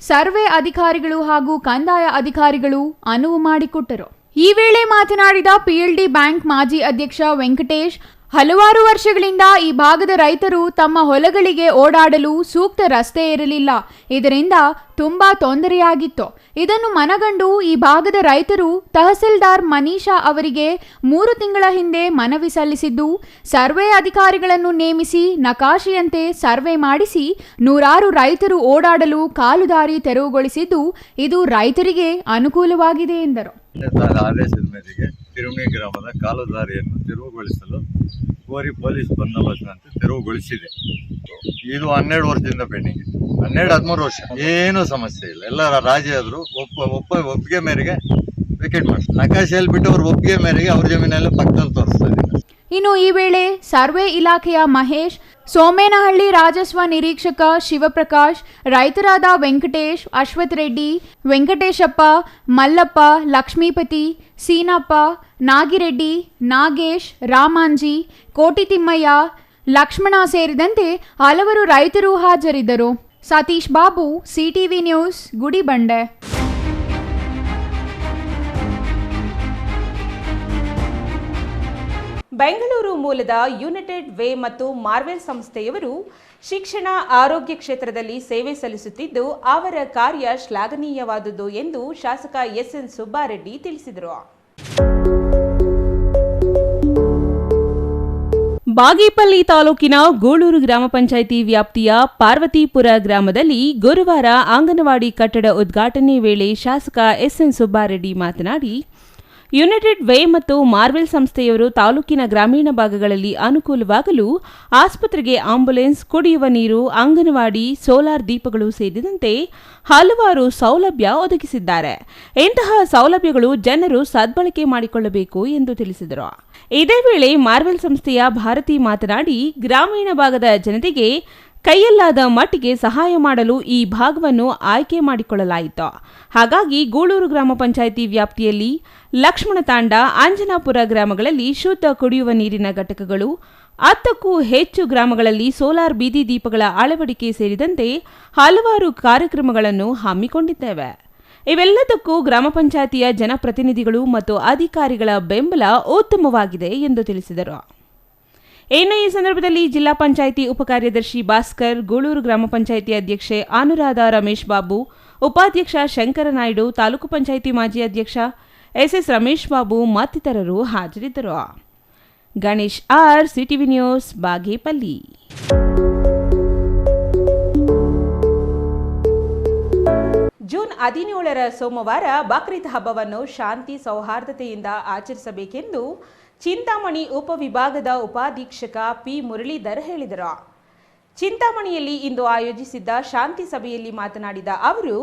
ಸರ್ವೆ ಅಧಿಕಾರಿಗಳು ಹಾಗೂ ಕಂದಾಯ ಅಧಿಕಾರಿಗಳು ಅನುವು ಮಾಡಿಕೊಟ್ಟರು. ಈ ವೇಳೆ ಮಾತನಾಡಿದ PLD ಬ್ಯಾಂಕ್ ಮಾಜಿ ಅಧ್ಯಕ್ಷ ವೆಂಕಟೇಶ್, ಹಲವಾರು ವರ್ಷಗಳಿಂದ ಈ ಭಾಗದ ರೈತರು ತಮ್ಮ ಹೊಲಗಳಿಗೆ ಓಡಾಡಲು ಸೂಕ್ತ ರಸ್ತೆ ಇರಲಿಲ್ಲ. ಇದರಿಂದ ತುಂಬಾ ತೊಂದರೆಯಾಗಿತ್ತು. ಇದನ್ನು ಮನಗಂಡು ಈ ಭಾಗದ ರೈತರು ತಹಸೀಲ್ದಾರ್ ಮನೀಷಾ ಅವರಿಗೆ 3 ತಿಂಗಳ ಹಿಂದೆ ಮನವಿ ಸಲ್ಲಿಸಿದ್ದು, ಸರ್ವೆ ಅಧಿಕಾರಿಗಳನ್ನು ನೇಮಿಸಿ ನಕಾಶೆಯಂತೆ ಸರ್ವೆ ಮಾಡಿಸಿ ನೂರಾರು ರೈತರು ಓಡಾಡಲು ಕಾಲುದಾರಿ ತೆರವುಗೊಳಿಸಿದ್ದು ಇದು ರೈತರಿಗೆ ಅನುಕೂಲವಾಗಿದೆ ಎಂದರು. ಆದೇಶದ ಮೇರೆಗೆ ತಿರುಮಣಿ ಗ್ರಾಮದ ಕಾಲುದಾರಿಯನ್ನು ತೆರವುಗೊಳಿಸಲು ಕೋರಿ ಪೊಲೀಸ್ ಬಂದೋಬಸ್ತ್ನಂತೆ ತೆರವುಗೊಳಿಸಿದೆ. ಇದು 12 ವರ್ಷದಿಂದ ಪೆಂಡಿಂಗ್ ಇತ್ತು. 13 ವರ್ಷ ಏನೂ ಸಮಸ್ಯೆ ಇಲ್ಲ. ಎಲ್ಲ ರಾಜಿಯಾದ್ರು ಒಪ್ಪಿಗೆ ಮೇರೆಗೆ ವಿಕೆಟ್ ಮಾಡಿ ನಕಾಶೆಯಲ್ಲಿ ಬಿಟ್ಟು ಅವ್ರ ಒಪ್ಪಿಗೆ ಮೇರೆಗೆ ಅವ್ರ ಜಮೀನಲ್ಲಿ ಪಕ್ಕದಲ್ಲಿ ತೋರಿಸ್ತಾ ಇದ್ದಾರೆ. ಇನ್ನು ಈ ವೇಳೆ ಸರ್ವೆ ಇಲಾಖೆಯ ಮಹೇಶ್, ಸೋಮೇನಹಳ್ಳಿ ರಾಜಸ್ವ ನಿರೀಕ್ಷಕ ಶಿವಪ್ರಕಾಶ್, ರೈತರಾದ ವೆಂಕಟೇಶ್, ಅಶ್ವಥ್ ರೆಡ್ಡಿ, ವೆಂಕಟೇಶಪ್ಪ, ಮಲ್ಲಪ್ಪ, ಲಕ್ಷ್ಮೀಪತಿ, ಸೀನಪ್ಪ, ನಾಗಿರೆಡ್ಡಿ, ನಾಗೇಶ್, ರಾಮಾಂಜಿ, ಕೋಟಿತಿಮ್ಮಯ್ಯ, ಲಕ್ಷ್ಮಣ ಸೇರಿದಂತೆ ಹಲವರು ರೈತರು ಹಾಜರಿದ್ದರು. Satish Babu, CTV news, Gudibande. ಬೆಂಗಳೂರು ಮೂಲದ ಯುನೈಟೆಡ್ ವೇ ಮತ್ತು ಮಾರ್ವೆಲ್ ಸಂಸ್ಥೆಯವರು ಶಿಕ್ಷಣ, ಆರೋಗ್ಯ ಕ್ಷೇತ್ರದಲ್ಲಿ ಸೇವೆ ಸಲ್ಲಿಸುತ್ತಿದ್ದು ಅವರ ಕಾರ್ಯ ಶ್ಲಾಘನೀಯವಾದುದು ಎಂದು ಶಾಸಕ ಎಸ್ಎನ್ ಸುಬ್ಬಾರೆಡ್ಡಿ ತಿಳಿಸಿದರು. ಬಾಗೇಪಲ್ಲಿ ತಾಲೂಕಿನ ಗೂಳೂರು ಗ್ರಾಮ ಪಂಚಾಯಿತಿ ವ್ಯಾಪ್ತಿಯ ಪಾರ್ವತೀಪುರ ಗ್ರಾಮದಲ್ಲಿ ಗುರುವಾರ ಅಂಗನವಾಡಿ ಕಟ್ಟಡ ಉದ್ಘಾಟನೆ ವೇಳೆ ಶಾಸಕ ಎಸ್ಎನ್ ಸುಬ್ಬಾರೆಡ್ಡಿ ಮಾತನಾಡಿ, ಯುನೈಟೆಡ್ ವೇ ಮತ್ತು ಮಾರ್ವೆಲ್ ಸಂಸ್ಥೆಯವರು ತಾಲೂಕಿನ ಗ್ರಾಮೀಣ ಭಾಗಗಳಲ್ಲಿ ಅನುಕೂಲವಾಗಲು ಆಸ್ಪತ್ರೆಗೆ ಆಂಬ್ಯುಲೆನ್ಸ್, ಕುಡಿಯುವ ನೀರು, ಅಂಗನವಾಡಿ, ಸೋಲಾರ್ ದೀಪಗಳು ಸೇರಿದಂತೆ ಹಲವಾರು ಸೌಲಭ್ಯ ಒದಗಿಸಿದ್ದಾರೆ. ಇಂತಹ ಸೌಲಭ್ಯಗಳು ಜನರು ಸದ್ಬಳಕೆ ಮಾಡಿಕೊಳ್ಳಬೇಕು ಎಂದು ತಿಳಿಸಿದರು. ಇದೇ ವೇಳೆ ಮಾರ್ವೆಲ್ ಸಂಸ್ಥೆಯ ಭಾರತಿ ಮಾತನಾಡಿ, ಗ್ರಾಮೀಣ ಭಾಗದ ಜನತೆಗೆ ಕೈಯಲ್ಲಾದ ಮಟ್ಟಿಗೆ ಸಹಾಯ ಮಾಡಲು ಈ ಭಾಗವನ್ನು ಆಯ್ಕೆ ಮಾಡಿಕೊಳ್ಳಲಾಯಿತು. ಹಾಗಾಗಿ ಗೂಳೂರು ಗ್ರಾಮ ಪಂಚಾಯಿತಿ ವ್ಯಾಪ್ತಿಯಲ್ಲಿ ಲಕ್ಷ್ಮಣ ತಾಂಡ, ಅಂಜನಾಪುರ ಗ್ರಾಮಗಳಲ್ಲಿ ಶುದ್ಧ ಕುಡಿಯುವ ನೀರಿನ ಘಟಕಗಳು, 10ಕ್ಕೂ ಹೆಚ್ಚು ಗ್ರಾಮಗಳಲ್ಲಿ ಸೋಲಾರ್ ಬೀದಿ ದೀಪಗಳ ಅಳವಡಿಕೆ ಸೇರಿದಂತೆ ಹಲವಾರು ಕಾರ್ಯಕ್ರಮಗಳನ್ನು ಹಮ್ಮಿಕೊಂಡಿದ್ದೇವೆ. ಇವೆಲ್ಲದಕ್ಕೂ ಗ್ರಾಮ ಪಂಚಾಯಿತಿಯ ಜನಪ್ರತಿನಿಧಿಗಳು ಮತ್ತು ಅಧಿಕಾರಿಗಳ ಬೆಂಬಲ ಉತ್ತಮವಾಗಿದೆ ಎಂದು ತಿಳಿಸಿದರು. ಇನ್ನು ಈ ಸಂದರ್ಭದಲ್ಲಿ ಜಿಲ್ಲಾ ಪಂಚಾಯಿತಿ ಉಪಕಾರ್ಯದರ್ಶಿ ಭಾಸ್ಕರ್, ಗೂಳೂರು ಗ್ರಾಮ ಪಂಚಾಯಿತಿ ಅಧ್ಯಕ್ಷೆ ಅನುರಾಧ ರಮೇಶ್ ಬಾಬು, ಉಪಾಧ್ಯಕ್ಷ ಶಂಕರನಾಯ್ಡು, ತಾಲೂಕು ಪಂಚಾಯಿತಿ ಮಾಜಿ ಅಧ್ಯಕ್ಷ ಎಸ್ಎಸ್ ರಮೇಶ್ ಬಾಬು ಮತ್ತಿತರರು ಹಾಜರಿದ್ದರು. Ganesh R, CTV news, Bagepalli. June 17ರ ಸೋಮವಾರ ಬಕ್ರೀದ್ ಹಬ್ಬವನ್ನು ಶಾಂತಿ ಸೌಹಾರ್ದತೆಯಿಂದ ಆಚರಿಸಬೇಕೆಂದು ಚಿಂತಾಮಣಿ ಉಪವಿಭಾಗದ ಉಪಾಧೀಕ್ಷಕ ಪಿ ಮುರಳೀಧರ್ ಹೇಳಿದರು. ಚಿಂತಾಮಣಿಯಲ್ಲಿ ಇಂದು ಆಯೋಜಿಸಿದ್ದ ಶಾಂತಿ ಸಭೆಯಲ್ಲಿ ಮಾತನಾಡಿದ ಅವರು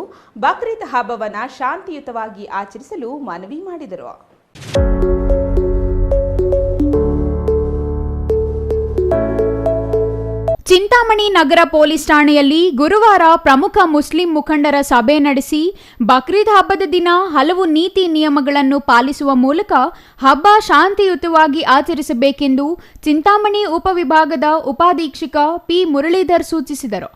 ಬಕ್ರೀದ್ ಹಬ್ಬವನ್ನು ಶಾಂತಿಯುತವಾಗಿ ಆಚರಿಸಲು ಮನವಿ ಮಾಡಿದರು. ಚಿಂತಾಮಣಿ ನಗರ ಪೊಲೀಸ್ ಠಾಣೆಯಲ್ಲಿ ಗುರುವಾರ ಪ್ರಮುಖ ಮುಸ್ಲಿಂ ಮುಖಂಡರ ಸಭೆ ನಡೆಸಿ ಬಕ್ರೀದ್ ಹಬ್ಬದ ದಿನ ಹಲವು ನೀತಿ ನಿಯಮಗಳನ್ನು ಪಾಲಿಸುವ ಮೂಲಕ ಹಬ್ಬ ಶಾಂತಿಯುತವಾಗಿ ಆಚರಿಸಬೇಕೆಂದು ಚಿಂತಾಮಣಿ ಉಪವಿಭಾಗದ ಉಪಾಧೀಕ್ಷಕ ಪಿ ಮುರಳೀಧರ್ ಸೂಚಿಸಿದರು.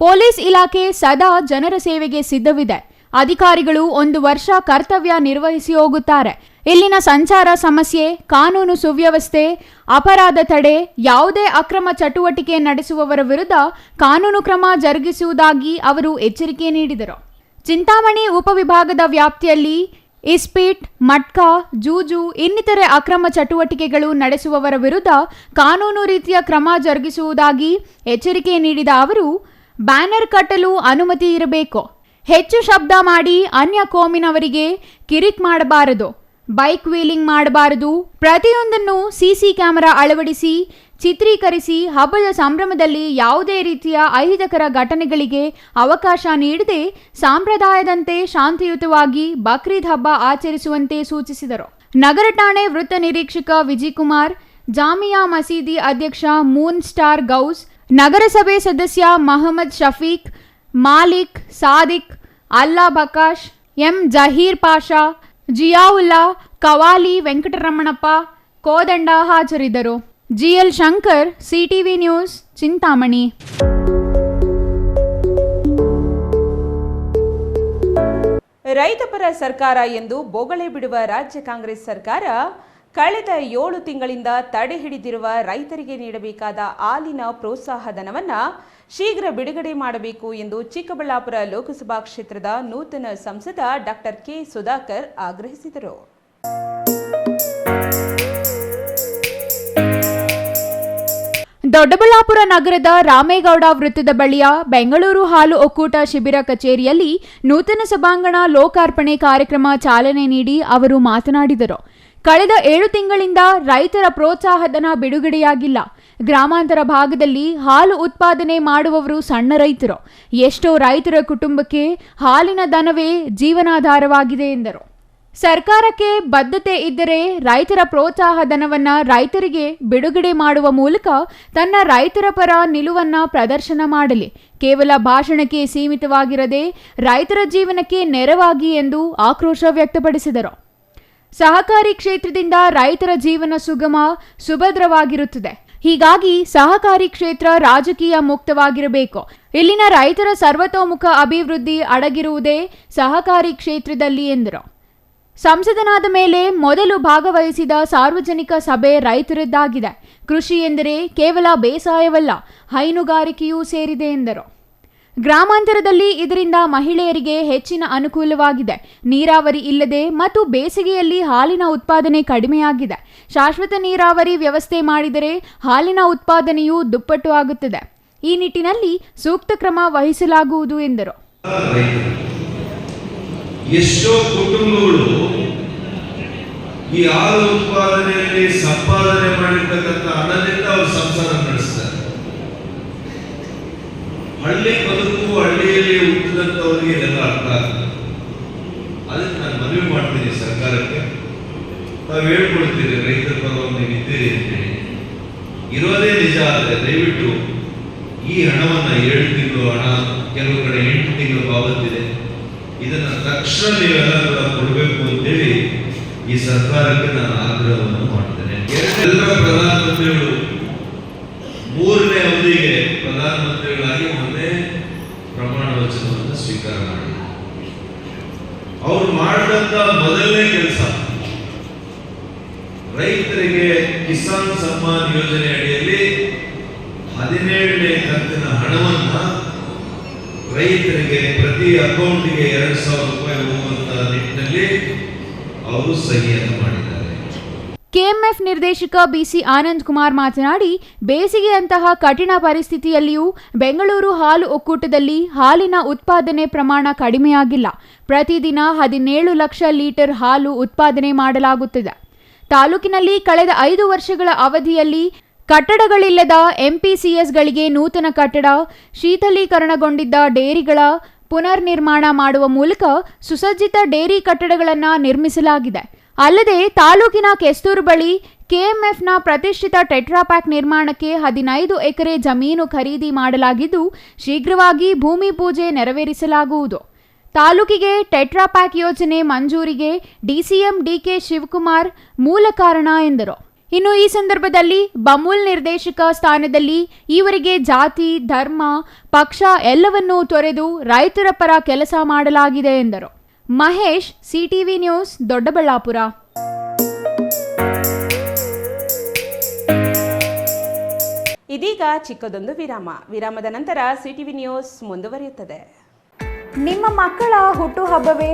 ಪೊಲೀಸ್ ಇಲಾಖೆ ಸದಾ ಜನರ ಸೇವೆಗೆ ಸಿದ್ಧವಿದೆ. ಅಧಿಕಾರಿಗಳು 1 ವರ್ಷ ಕರ್ತವ್ಯ ನಿರ್ವಹಿಸಿ ಹೋಗುತ್ತಾರೆ. ಇಲ್ಲಿನ ಸಂಚಾರ ಸಮಸ್ಯೆ, ಕಾನೂನು ಸುವ್ಯವಸ್ಥೆ, ಅಪರಾಧ ತಡೆ, ಯಾವುದೇ ಅಕ್ರಮ ಚಟುವಟಿಕೆ ನಡೆಸುವವರ ವಿರುದ್ಧ ಕಾನೂನು ಕ್ರಮ ಜರುಗಿಸುವುದಾಗಿ ಅವರು ಎಚ್ಚರಿಕೆ ನೀಡಿದರು. ಚಿಂತಾಮಣಿ ಉಪವಿಭಾಗದ ವ್ಯಾಪ್ತಿಯಲ್ಲಿ ಇಸ್ಪೀಟ್, ಮಟ್ಕಾ, ಜೂಜು ಇನ್ನಿತರೆ ಅಕ್ರಮ ಚಟುವಟಿಕೆಗಳು ನಡೆಸುವವರ ವಿರುದ್ಧ ಕಾನೂನು ರೀತಿಯ ಕ್ರಮ ಜರುಗಿಸುವುದಾಗಿ ಎಚ್ಚರಿಕೆ ನೀಡಿದ ಅವರು, ಬ್ಯಾನರ್ ಕಟ್ಟಲು ಅನುಮತಿ ಇರಬೇಕು, ಹೆಚ್ಚು ಶಬ್ದ ಮಾಡಿ ಅನ್ಯ ಕೋಮಿನವರಿಗೆ ಕಿರಿಕ್ ಮಾಡಬಾರದು, ಬೈಕ್ ವೀಲಿಂಗ್ ಮಾಡಬಾರದು, ಪ್ರತಿಯೊಂದನ್ನು ಸಿಸಿ ಕ್ಯಾಮೆರಾ ಅಳವಡಿಸಿ ಚಿತ್ರೀಕರಿಸಿ ಹಬ್ಬದ ಸಂಭ್ರಮದಲ್ಲಿ ಯಾವುದೇ ರೀತಿಯ ಅಹಿತಕರ ಘಟನೆಗಳಿಗೆ ಅವಕಾಶ ನೀಡದೆ ಸಂಪ್ರದಾಯದಂತೆ ಶಾಂತಿಯುತವಾಗಿ ಬಕ್ರೀದ್ ಹಬ್ಬ ಆಚರಿಸುವಂತೆ ಸೂಚಿಸಿದರು. ನಗರ ಠಾಣೆ ವೃತ್ತ ನಿರೀಕ್ಷಕ ವಿಜಯಕುಮಾರ್, ಜಾಮಿಯಾ ಮಸೀದಿ ಅಧ್ಯಕ್ಷ ಮೂನ್ ಸ್ಟಾರ್ ಗೌಸ್, ನಗರಸಭೆ ಸದಸ್ಯ ಮಹಮ್ಮದ್ ಶಫೀಕ್, ಮಾಲಿಕ್, ಸಾದಿಕ್, ಅಲ್ಲಾ ಬಕಾಶ್, ಎಂ ಜಹೀರ್ ಪಾಷಾ, ಜಿಯಾವುಲ್ಲಾ, ಕವಾಲಿ ವೆಂಕಟರಮಣಪ್ಪ, ಕೋದಂಡ ಹಾಜರಿದ್ದರು. GL Shankar, CTV news, Chintamani. ರೈತಪರ ಸರ್ಕಾರ ಎಂದು ಬೊಗಳೆ ಬಿಡುವ ರಾಜ್ಯ ಕಾಂಗ್ರೆಸ್ ಸರ್ಕಾರ ಕಳೆದ 7 ತಿಂಗಳಿಂದ ತಡೆ ಹಿಡಿದಿರುವ ರೈತರಿಗೆ ನೀಡಬೇಕಾದ ಹಾಲಿನ ಪ್ರೋತ್ಸಾಹಧನವನ್ನು ಶೀಘ್ರ ಬಿಡುಗಡೆ ಮಾಡಬೇಕು ಎಂದು ಚಿಕ್ಕಬಳ್ಳಾಪುರ ಲೋಕಸಭಾ ಕ್ಷೇತ್ರದ ನೂತನ ಸಂಸದ ಡಾಕ್ಟರ್ ಕೆ ಸುಧಾಕರ್ ಆಗ್ರಹಿಸಿದರು. ದೊಡ್ಡಬಳ್ಳಾಪುರ ನಗರದ ರಾಮೇಗೌಡ ವೃತ್ತದ ಬಳಿಯ ಬೆಂಗಳೂರು ಹಾಲು ಒಕ್ಕೂಟ ಶಿಬಿರ ಕಚೇರಿಯಲ್ಲಿ ನೂತನ ಸಭಾಂಗಣ ಲೋಕಾರ್ಪಣೆ ಕಾರ್ಯಕ್ರಮ ಚಾಲನೆ ನೀಡಿ ಅವರು ಮಾತನಾಡಿದರು. ಕಳೆದ 7 ತಿಂಗಳಿಂದ ರೈತರ ಪ್ರೋತ್ಸಾಹಧನ ಬಿಡುಗಡೆಯಾಗಿಲ್ಲ. ಗ್ರಾಮಾಂತರ ಭಾಗದಲ್ಲಿ ಹಾಲು ಉತ್ಪಾದನೆ ಮಾಡುವವರು ಸಣ್ಣ ರೈತರು. ಎಷ್ಟೋ ರೈತರ ಕುಟುಂಬಕ್ಕೆ ಹಾಲಿನ ದನವೇ ಜೀವನಾಧಾರವಾಗಿದೆ ಎಂದರು. ಸರ್ಕಾರಕ್ಕೆ ಬದ್ಧತೆ ಇದ್ದರೆ ರೈತರ ಪ್ರೋತ್ಸಾಹ ಧನವನ್ನ ರೈತರಿಗೆ ಬಿಡುಗಡೆ ಮಾಡುವ ಮೂಲಕ ತನ್ನ ರೈತರ ಪರ ನಿಲುವನ್ನ ಪ್ರದರ್ಶನ ಮಾಡಲಿ. ಕೇವಲ ಭಾಷಣಕ್ಕೆ ಸೀಮಿತವಾಗಿರದೆ ರೈತರ ಜೀವನಕ್ಕೆ ನೆರವಾಗಿ ಎಂದು ಆಕ್ರೋಶ ವ್ಯಕ್ತಪಡಿಸಿದರು. ಸಹಕಾರಿ ಕ್ಷೇತ್ರದಿಂದ ರೈತರ ಜೀವನ ಸುಗಮ ಸುಭದ್ರವಾಗಿರುತ್ತದೆ. ಹೀಗಾಗಿ ಸಹಕಾರಿ ಕ್ಷೇತ್ರ ರಾಜಕೀಯ ಮುಕ್ತವಾಗಿರಬೇಕು. ಇಲ್ಲಿನ ರೈತರ ಸರ್ವತೋಮುಖ ಅಭಿವೃದ್ಧಿ ಅಡಗಿರುವುದೇ ಸಹಕಾರಿ ಕ್ಷೇತ್ರದಲ್ಲಿ ಎಂದರು. ಸಂಸದನಾದ ಮೇಲೆ ಮೊದಲು ಭಾಗವಹಿಸಿದ ಸಾರ್ವಜನಿಕ ಸಭೆ ರೈತರದ್ದಾಗಿದೆ. ಕೃಷಿ ಎಂದರೆ ಕೇವಲ ಬೇಸಾಯವಲ್ಲ, ಹೈನುಗಾರಿಕೆಯೂ ಸೇರಿದೆ ಎಂದರು. ಗ್ರಾಮಾಂತರದಲ್ಲಿ ಇದರಿಂದ ಮಹಿಳೆಯರಿಗೆ ಹೆಚ್ಚಿನ ಅನುಕೂಲವಾಗಿದೆ. ನೀರಾವರಿ ಇಲ್ಲದೆ ಮತ್ತು ಬೇಸಿಗೆಯಲ್ಲಿ ಹಾಲಿನ ಉತ್ಪಾದನೆ ಕಡಿಮೆಯಾಗಿದೆ. ಶಾಶ್ವತ ನೀರಾವರಿ ವ್ಯವಸ್ಥೆ ಮಾಡಿದರೆ ಹಾಲಿನ ಉತ್ಪಾದನೆಯು ದುಪ್ಪಟ್ಟು ಆಗುತ್ತದೆ. ಈ ನಿಟ್ಟಿನಲ್ಲಿ ಸೂಕ್ತ ಕ್ರಮ ವಹಿಸಲಾಗುವುದು ಎಂದರು. ಎಷ್ಟೋ ಕುಟುಂಬಗಳು ಈ ಹಾಲು ಉತ್ಪಾದನೆಯಲ್ಲಿ ಸಂಪಾದನೆ ಮಾಡಿರ್ತಕ್ಕಂಥ ಹಣದಿಂದ ಅವರು ಸಂಸಾರ ನಡೆಸ್ತಾರೆ. ಹಳ್ಳಿ ಬದುಕು, ಹಳ್ಳಿಯಲ್ಲಿ ಹುಟ್ಟಿದಂಥವರಿಗೆ ಇದೆಲ್ಲ ಅರ್ಥ ಆಗ್ತದೆ. ಅದಕ್ಕೆ ನಾನು ಮನವಿ ಮಾಡ್ತೀನಿ ಸರ್ಕಾರಕ್ಕೆ. ತಾವು ಹೇಳ್ಕೊಳ್ತೀರಿ ರೈತರ ಪರವಾಗಿ ನೀವು ಇದ್ದೀರಿ ಅಂತೇಳಿ. ಇರೋದೇ ನಿಜ ಆದರೆ ದಯವಿಟ್ಟು ಈ ಹಣವನ್ನು 7 ತಿಂಗಳು ಹಣ, ಕೆಲವು ಕಡೆ 8 ತಿಂಗಳು ಪಾವತಿದೆ, ಇದನ್ನ ತಕ್ಷಣ ನೀವೆಲ್ಲ ಕೂಡ ಕೊಡಬೇಕು ಅಂತೇಳಿ ಈ ಸರ್ಕಾರಕ್ಕೆ ನಾನು ಆಗ್ರಹವನ್ನು ಮಾಡ್ತೇನೆ. ಎಲ್ಲ ಪ್ರಧಾನಮಂತ್ರಿಗಳು 3ನೇ ಅವಧಿಗೆ ಪ್ರಧಾನಮಂತ್ರಿಗಳಾಗಿ ಮೊನ್ನೆ ಪ್ರಮಾಣ ವಚನವನ್ನು ಸ್ವೀಕಾರ ಮಾಡಿದರು. ಅವ್ರು ಮಾಡಿದಂತ ಮೊದಲನೇ ಕೆಲಸ ರೈತರಿಗೆ ಕಿಸಾನ್ ಸಮ್ಮಾನ್ ಯೋಜನೆ ಅಡಿಯಲ್ಲಿ 17ನೇ ಕಂತಿನ ಹಣವನ್ನ ರೈತರಿಗೆ ಪ್ರತಿ ಅಕೌಂಟ್ಗೆ 2,000 ರೂಪಾಯಿ ಹೋಗುವಂತ ನಿಟ್ಟಿನಲ್ಲಿ ಅವರು ಸಹಿಯನ್ನು ಮಾಡಿದ್ದಾರೆ. ಕೆಎಂಎಫ್ ನಿರ್ದೇಶಕ ಬಿಸಿ ಆನಂದ್ ಕುಮಾರ್ ಮಾತನಾಡಿ, ಬೇಸಿಗೆಯಂತಹ ಕಠಿಣ ಪರಿಸ್ಥಿತಿಯಲ್ಲಿಯೂ ಬೆಂಗಳೂರು ಹಾಲು ಒಕ್ಕೂಟದಲ್ಲಿ ಹಾಲಿನ ಉತ್ಪಾದನೆ ಪ್ರಮಾಣ ಕಡಿಮೆಯಾಗಿಲ್ಲ. ಪ್ರತಿದಿನ 17 ಲಕ್ಷ ಲೀಟರ್ ಹಾಲು ಉತ್ಪಾದನೆ ಮಾಡಲಾಗುತ್ತಿದೆ. ತಾಲೂಕಿನಲ್ಲಿ ಕಳೆದ 5 ವರ್ಷಗಳ ಅವಧಿಯಲ್ಲಿ ಕಟ್ಟಡಗಳಿಲ್ಲದ ಎಂಪಿಸಿಎಸ್ಗಳಿಗೆ ನೂತನ ಕಟ್ಟಡ, ಶೀತಲೀಕರಣಗೊಂಡಿದ್ದ ಡೇರಿಗಳ ಪುನರ್ ನಿರ್ಮಾಣ ಮಾಡುವ ಮೂಲಕ ಸುಸಜ್ಜಿತ ಡೇರಿ ಕಟ್ಟಡಗಳನ್ನು ನಿರ್ಮಿಸಲಾಗಿದೆ. ಅಲ್ಲದೆ ತಾಲೂಕಿನ ಕೆಸ್ತೂರು ಬಳಿ ಕೆಎಂಎಫ್ನ ಪ್ರತಿಷ್ಠಿತ ಟೆಟ್ರಾಪ್ಯಾಕ್ ನಿರ್ಮಾಣಕ್ಕೆ 15 ಎಕರೆ ಜಮೀನು ಖರೀದಿ ಮಾಡಲಾಗಿದ್ದು, ಶೀಘ್ರವಾಗಿ ಭೂಮಿ ಪೂಜೆ ನೆರವೇರಿಸಲಾಗುವುದು. ತಾಲೂಕಿಗೆ ಟೆಟ್ರಾಪ್ಯಾಕ್ ಯೋಜನೆ ಮಂಜೂರಿಗೆ ಡಿಸಿಎಂ ಡಿಕೆ ಶಿವಕುಮಾರ್ ಮೂಲ ಕಾರಣ ಎಂದರು. ಇನ್ನು ಈ ಸಂದರ್ಭದಲ್ಲಿ ಬಮೂಲ್ ನಿರ್ದೇಶಕ ಸ್ಥಾನದಲ್ಲಿ ಈವರೆಗೆ ಜಾತಿ, ಧರ್ಮ, ಪಕ್ಷ ಎಲ್ಲವನ್ನೂ ತೊರೆದು ರೈತರ ಪರ ಕೆಲಸ ಮಾಡಲಾಗಿದೆ ಎಂದರು. Mahesh, CTV news, Doddaballapur. ಇದೀಗ ಚಿಕ್ಕದೊಂದು ವಿರಾಮ. ವಿರಾಮದ ನಂತರ ಸಿಟಿವಿ ನ್ಯೂಸ್ ಮುಂದುವರಿಯುತ್ತದೆ. ನಿಮ್ಮ ಮಕ್ಕಳ ಹುಟ್ಟುಹಬ್ಬವೇ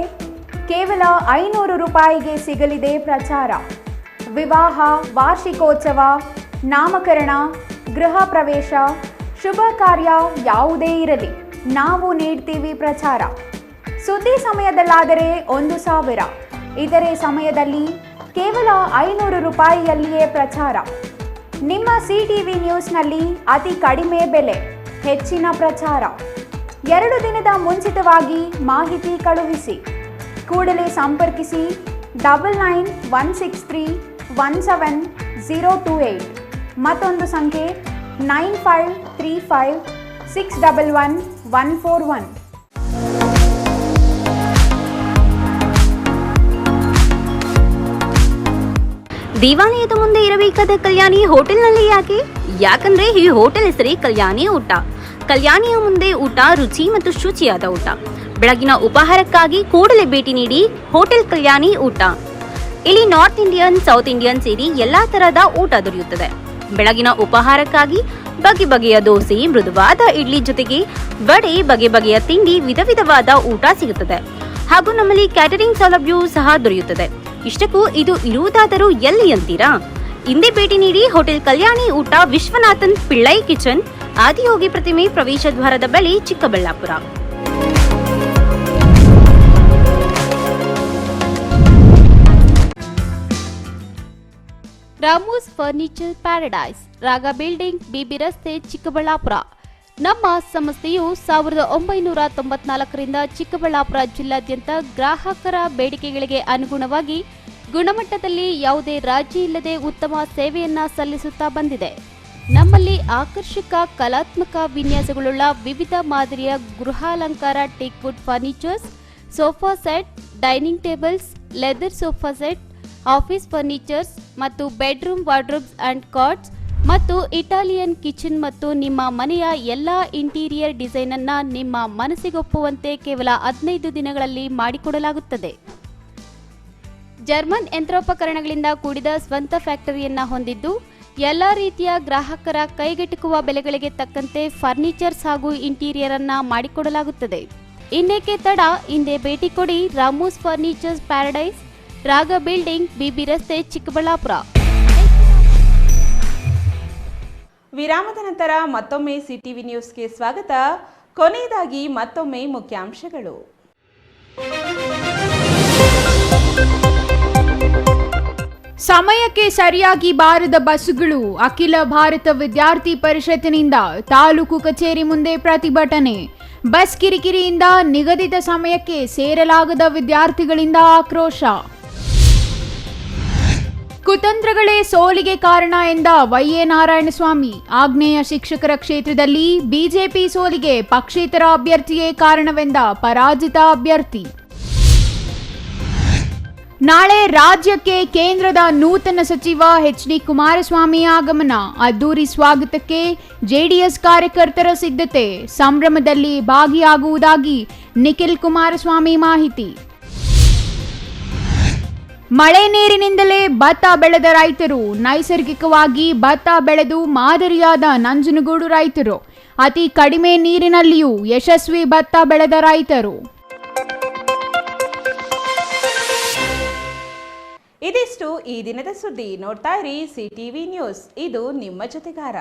ಕೇವಲ 500 ರೂಪಾಯಿಗೆ ಸಿಗಲಿದೆ ಪ್ರಚಾರ. ವಿವಾಹ, ವಾರ್ಷಿಕೋತ್ಸವ, ನಾಮಕರಣ, ಗೃಹ ಪ್ರವೇಶ, ಶುಭ ಕಾರ್ಯ ಯಾವುದೇ ಇರಲಿ, ನಾವು ನೀಡ್ತೀವಿ ಪ್ರಚಾರ. ಸುದ್ದಿ ಸಮಯದಲ್ಲಾದರೆ 1,000, ಇತರೆ ಸಮಯದಲ್ಲಿ ಕೇವಲ 500 ರೂಪಾಯಿಯಲ್ಲಿಯೇ ಪ್ರಚಾರ. ನಿಮ್ಮ ಸಿಟಿವಿ ನ್ಯೂಸ್ನಲ್ಲಿ ಅತಿ ಕಡಿಮೆ ಬೆಲೆ, ಹೆಚ್ಚಿನ ಪ್ರಚಾರ. 2 ದಿನದ ಮುಂಚಿತವಾಗಿ ಮಾಹಿತಿ ಕಳುಹಿಸಿ. ಕೂಡಲೇ ಸಂಪರ್ಕಿಸಿ 9916317028. ಮತ್ತೊಂದು ಸಂಖ್ಯೆ 9535611141. ದೇವಾಲಯದ ಮುಂದೆ ಇರಬೇಕಾದ ಕಲ್ಯಾಣಿ ಹೋಟೆಲ್ನಲ್ಲಿ ಯಾಕಂದ್ರೆ ಈ ಹೋಟೆಲ್ ಹೆಸರೇ ಕಲ್ಯಾಣಿ ಊಟ. ಕಲ್ಯಾಣಿಯ ಮುಂದೆ ಊಟ ರುಚಿ ಮತ್ತು ಶುಚಿಯಾದ ಊಟ. ಬೆಳಗಿನ ಉಪಹಾರಕ್ಕಾಗಿ ಕೂಡಲೇ ಭೇಟಿ ನೀಡಿ ಹೋಟೆಲ್ ಕಲ್ಯಾಣಿ ಊಟ. ಇಲ್ಲಿ ನಾರ್ತ್ ಇಂಡಿಯನ್, ಸೌತ್ ಇಂಡಿಯನ್ ಸೇರಿ ಎಲ್ಲಾ ತರಹದ ಊಟ ದೊರೆಯುತ್ತದೆ. ಬೆಳಗಿನ ಉಪಹಾರಕ್ಕಾಗಿ ಬಗೆ ಬಗೆಯ ದೋಸೆ, ಮೃದುವಾದ ಇಡ್ಲಿ ಜೊತೆಗೆ ವಡೆ, ಬಗೆ ಬಗೆಯ ತಿಂಡಿ, ವಿಧ ವಿಧವಾದ ಊಟ ಸಿಗುತ್ತದೆ. ಹಾಗೂ ನಮ್ಮಲ್ಲಿ ಕ್ಯಾಟರಿಂಗ್ ಸೌಲಭ್ಯವೂ ಸಹ ದೊರೆಯುತ್ತದೆ. ಇಷ್ಟಕ್ಕೂ ಇದು ಇರುವುದಾದರೂ ಎಲ್ಲಿ ಅಂತೀರಾ? ಇಂದೇ ಭೇಟಿ ನೀಡಿ ಹೋಟೆಲ್ ಕಲ್ಯಾಣಿ ಊಟ, ವಿಶ್ವನಾಥನ್ ಪಿಳ್ಳೈ ಕಿಚನ್, ಆದಿಯೋಗಿ ಪ್ರತಿಮೆ, ಪ್ರವೇಶ ದ್ವಾರದ ಬಳಿ, ಚಿಕ್ಕಬಳ್ಳಾಪುರ. ರಾಮೂಸ್ ಫರ್ನಿಚರ್ ಪ್ಯಾರಡೈಸ್, ರಾಗ ಬಿಲ್ಡಿಂಗ್, ಬಿಬಿ ರಸ್ತೆ, ಚಿಕ್ಕಬಳ್ಳಾಪುರ. ನಮ್ಮ ಸಂಸ್ಥೆಯು 1994ರಿಂದ ಚಿಕ್ಕಬಳ್ಳಾಪುರ ಜಿಲ್ಲಾದ್ಯಂತ ಗ್ರಾಹಕರ ಬೇಡಿಕೆಗಳಿಗೆ ಅನುಗುಣವಾಗಿ ಗುಣಮಟ್ಟದಲ್ಲಿ ಯಾವುದೇ ರಾಜಿ ಇಲ್ಲದೆ ಉತ್ತಮ ಸೇವೆಯನ್ನ ಸಲ್ಲಿಸುತ್ತಾ ಬಂದಿದೆ. ನಮ್ಮಲ್ಲಿ ಆಕರ್ಷಕ ಕಲಾತ್ಮಕ ವಿನ್ಯಾಸಗಳುಳ್ಳ ವಿವಿಧ ಮಾದರಿಯ ಗೃಹಾಲಂಕಾರ teak wood furnitures, sofa set, dining tables, leather sofa set, office furnitures ಮತ್ತು ಬೆಡ್ರೂಮ್ ವಾರ್ಡ್ರೋಬ್ಸ್ ಅಂಡ್ ಕಾಟ್ಸ್ ಮತ್ತು ಇಟಾಲಿಯನ್ ಕಿಚನ್ ಮತ್ತು ನಿಮ್ಮ ಮನೆಯ ಎಲ್ಲಾ ಇಂಟೀರಿಯರ್ ಡಿಸೈನ್ ಅನ್ನ ನಿಮ್ಮ ಮನಸ್ಸಿಗೊಪ್ಪುವಂತೆ ಕೇವಲ 15 ದಿನಗಳಲ್ಲಿ ಮಾಡಿಕೊಡಲಾಗುತ್ತದೆ. ಜರ್ಮನ್ ಯಂತ್ರೋಪಕರಣಗಳಿಂದ ಕೂಡಿದ ಸ್ವಂತ ಫ್ಯಾಕ್ಟರಿಯನ್ನ ಹೊಂದಿದ್ದು ಎಲ್ಲಾ ರೀತಿಯ ಗ್ರಾಹಕರ ಕೈಗೆಟುಕುವ ಬೆಲೆಗಳಿಗೆ ತಕ್ಕಂತೆ ಫರ್ನಿಚರ್ಸ್ ಹಾಗೂ ಇಂಟೀರಿಯರ್ ಅನ್ನ ಮಾಡಿಕೊಡಲಾಗುತ್ತದೆ. ಇನ್ನೇಕೆ ತಡ, ಹಿಂದೆ ಭೇಟಿ ಕೊಡಿ. ರಾಮೂಸ್ ಫರ್ನಿಚರ್ಸ್ ಪ್ಯಾರಡೈಸ್, ರಾಗ ಬಿಲ್ಡಿಂಗ್, ಬಿಬಿ ರಸ್ತೆ, ಚಿಕ್ಕಬಳ್ಳಾಪುರ. ವಿರಾಮದ ನಂತರ ಮತ್ತೊಮ್ಮೆ ಸಿಟಿವಿ ನ್ಯೂಸ್ಗೆ ಸ್ವಾಗತ. ಕೊನೆಯದಾಗಿ ಮತ್ತೊಮ್ಮೆ ಮುಖ್ಯಾಂಶಗಳು. ಸಮಯಕ್ಕೆ ಸರಿಯಾಗಿ ಬಾರದ ಬಸ್ಸುಗಳು. ಅಖಿಲ ಭಾರತ ವಿದ್ಯಾರ್ಥಿ ಪರಿಷತ್ತಿನಿಂದ ತಾಲೂಕು ಕಚೇರಿ ಮುಂದೆ ಪ್ರತಿಭಟನೆ. ಬಸ್ ಕಿರಿಕಿರಿಯಿಂದ ನಿಗದಿತ ಸಮಯಕ್ಕೆ ಸೇರಲಾಗದ ವಿದ್ಯಾರ್ಥಿಗಳಿಂದ ಆಕ್ರೋಶ. ಕುತಂತ್ರಗಳೇ ಸೋಲಿಗೆ ಕಾರಣ ಎಂದ ವೈಎ ನಾರಾಯಣಸ್ವಾಮಿ. ಆಗ್ನೇಯ ಶಿಕ್ಷಕರ ಕ್ಷೇತ್ರದಲ್ಲಿ ಬಿಜೆಪಿ ಸೋಲಿಗೆ ಪಕ್ಷೇತರ ಅಭ್ಯರ್ಥಿಯೇ ಕಾರಣವೆಂದ ಪರಾಜಿತ ಅಭ್ಯರ್ಥಿ. ನಾಳೆ ರಾಜ್ಯಕ್ಕೆ ಕೇಂದ್ರದ ನೂತನ ಸಚಿವ ಎಚ್.ಡಿ. ಕುಮಾರಸ್ವಾಮಿ ಆಗಮನ. ಅದ್ದೂರಿ ಸ್ವಾಗತಕ್ಕೆ ಜೆಡಿಎಸ್ ಕಾರ್ಯಕರ್ತರ ಸಿದ್ಧತೆ. ಸಂಭ್ರಮದಲ್ಲಿ ಭಾಗಿಯಾಗುವುದಾಗಿ ನಿಖಿಲ್ ಕುಮಾರಸ್ವಾಮಿ ಮಾಹಿತಿ. ಮಳೆ ನೀರಿನಿಂದಲೇ ಭತ್ತ ಬೆಳೆದ ರೈತರು. ನೈಸರ್ಗಿಕವಾಗಿ ಭತ್ತ ಬೆಳೆದು ಮಾದರಿಯಾದ ನಂಜನಗೂಡು ರೈತರು. ಅತಿ ಕಡಿಮೆ ನೀರಿನಲ್ಲಿಯೂ ಯಶಸ್ವಿ ಭತ್ತ ಬೆಳೆದ ರೈತರು. ಇದಿಷ್ಟು ಈ ದಿನದ ಸುದ್ದಿ. ನೋಡ್ತಾ ಇರಿ ಸಿಟಿವಿ ನ್ಯೂಸ್, ಇದು ನಿಮ್ಮ ಜೊತೆಗಾರ.